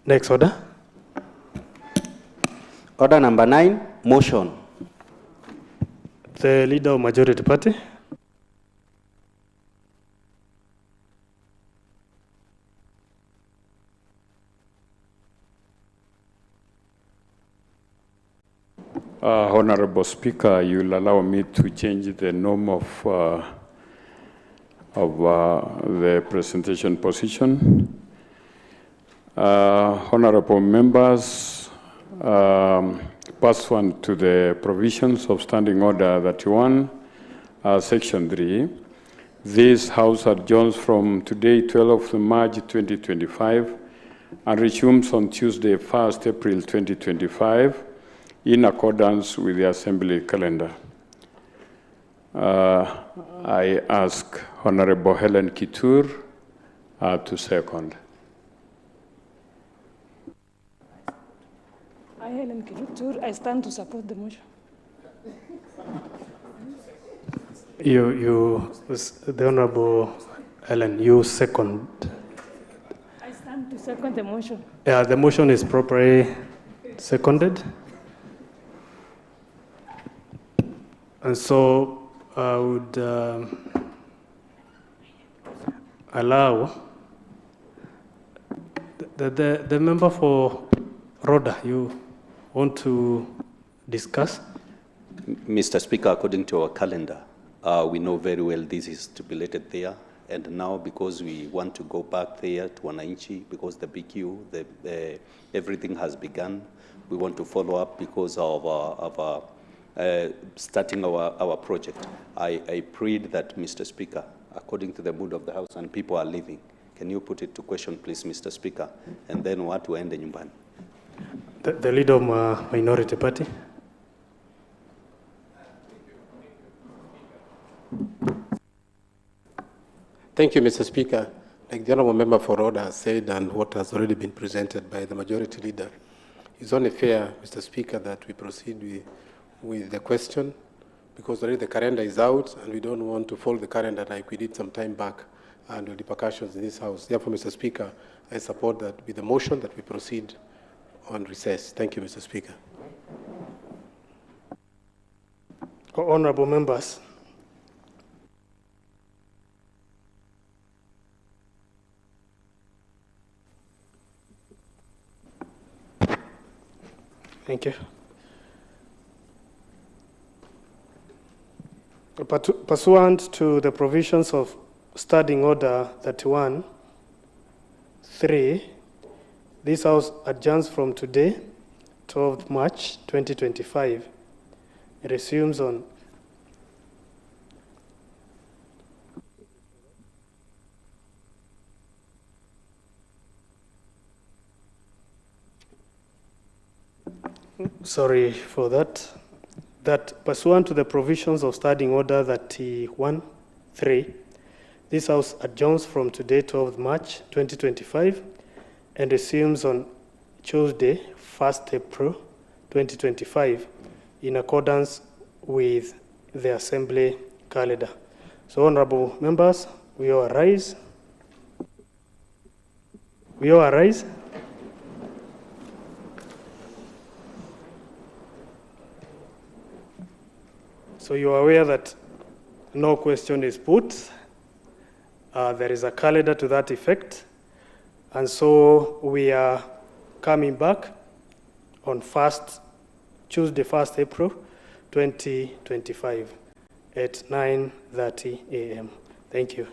Next order. Order number 9, motion. The Leader of Majority Party. Honorable Speaker, you'll allow me to change the norm of the presentation position. Honorable members, pursuant to the provisions of Standing Order 31, Section 3, this House adjourns from today, 12th March 2025, and resumes on Tuesday, 1st April 2025, in accordance with the Assembly calendar. I ask Honorable Helen Kitur to second. I, Helen Kirutur, I stand to support the motion. The Honorable Helen, you second. I stand to second the motion. Yeah, the motion is properly seconded. And so I would allow the member for Rhoda, you want to discuss? Mr. Speaker, according to our calendar, we know very well this is stipulated there. And now, because we want to go back there to Wananchi, because the BQ, everything has begun, we want to follow up because of starting our project. I prayed that, Mr. Speaker, according to the mood of the House and people are leaving, can you put it to question, please, Mr. Speaker? And then what to end the nyumbani? The leader of minority party. Thank you, Mr. Speaker. Like the honourable member for Rhoda has said, and what has already been presented by the majority leader, it's only fair, Mr. Speaker, that we proceed with the question, because already the calendar is out, and we don't want to follow the calendar like we did some time back, and the repercussions in this House. Therefore, Mr. Speaker, I support that with the motion that we proceed on recess. Thank you, Mr. Speaker. Honourable members. Thank you. Pursuant to the provisions of Standing Order 31(3), this House adjourns from today, 12th March 2025. It resumes on Sorry for that. That pursuant to the provisions of Standing Order 31(3), this House adjourns from today, 12th March 2025, and resumes on Tuesday, 1st April 2025, in accordance with the Assembly calendar. So, honourable members, we all arise. We all arise. So you are aware that no question is put. There is a calendar to that effect. And so we are coming back on Tuesday, 1st April 2025 at 9:30 a.m. Thank you.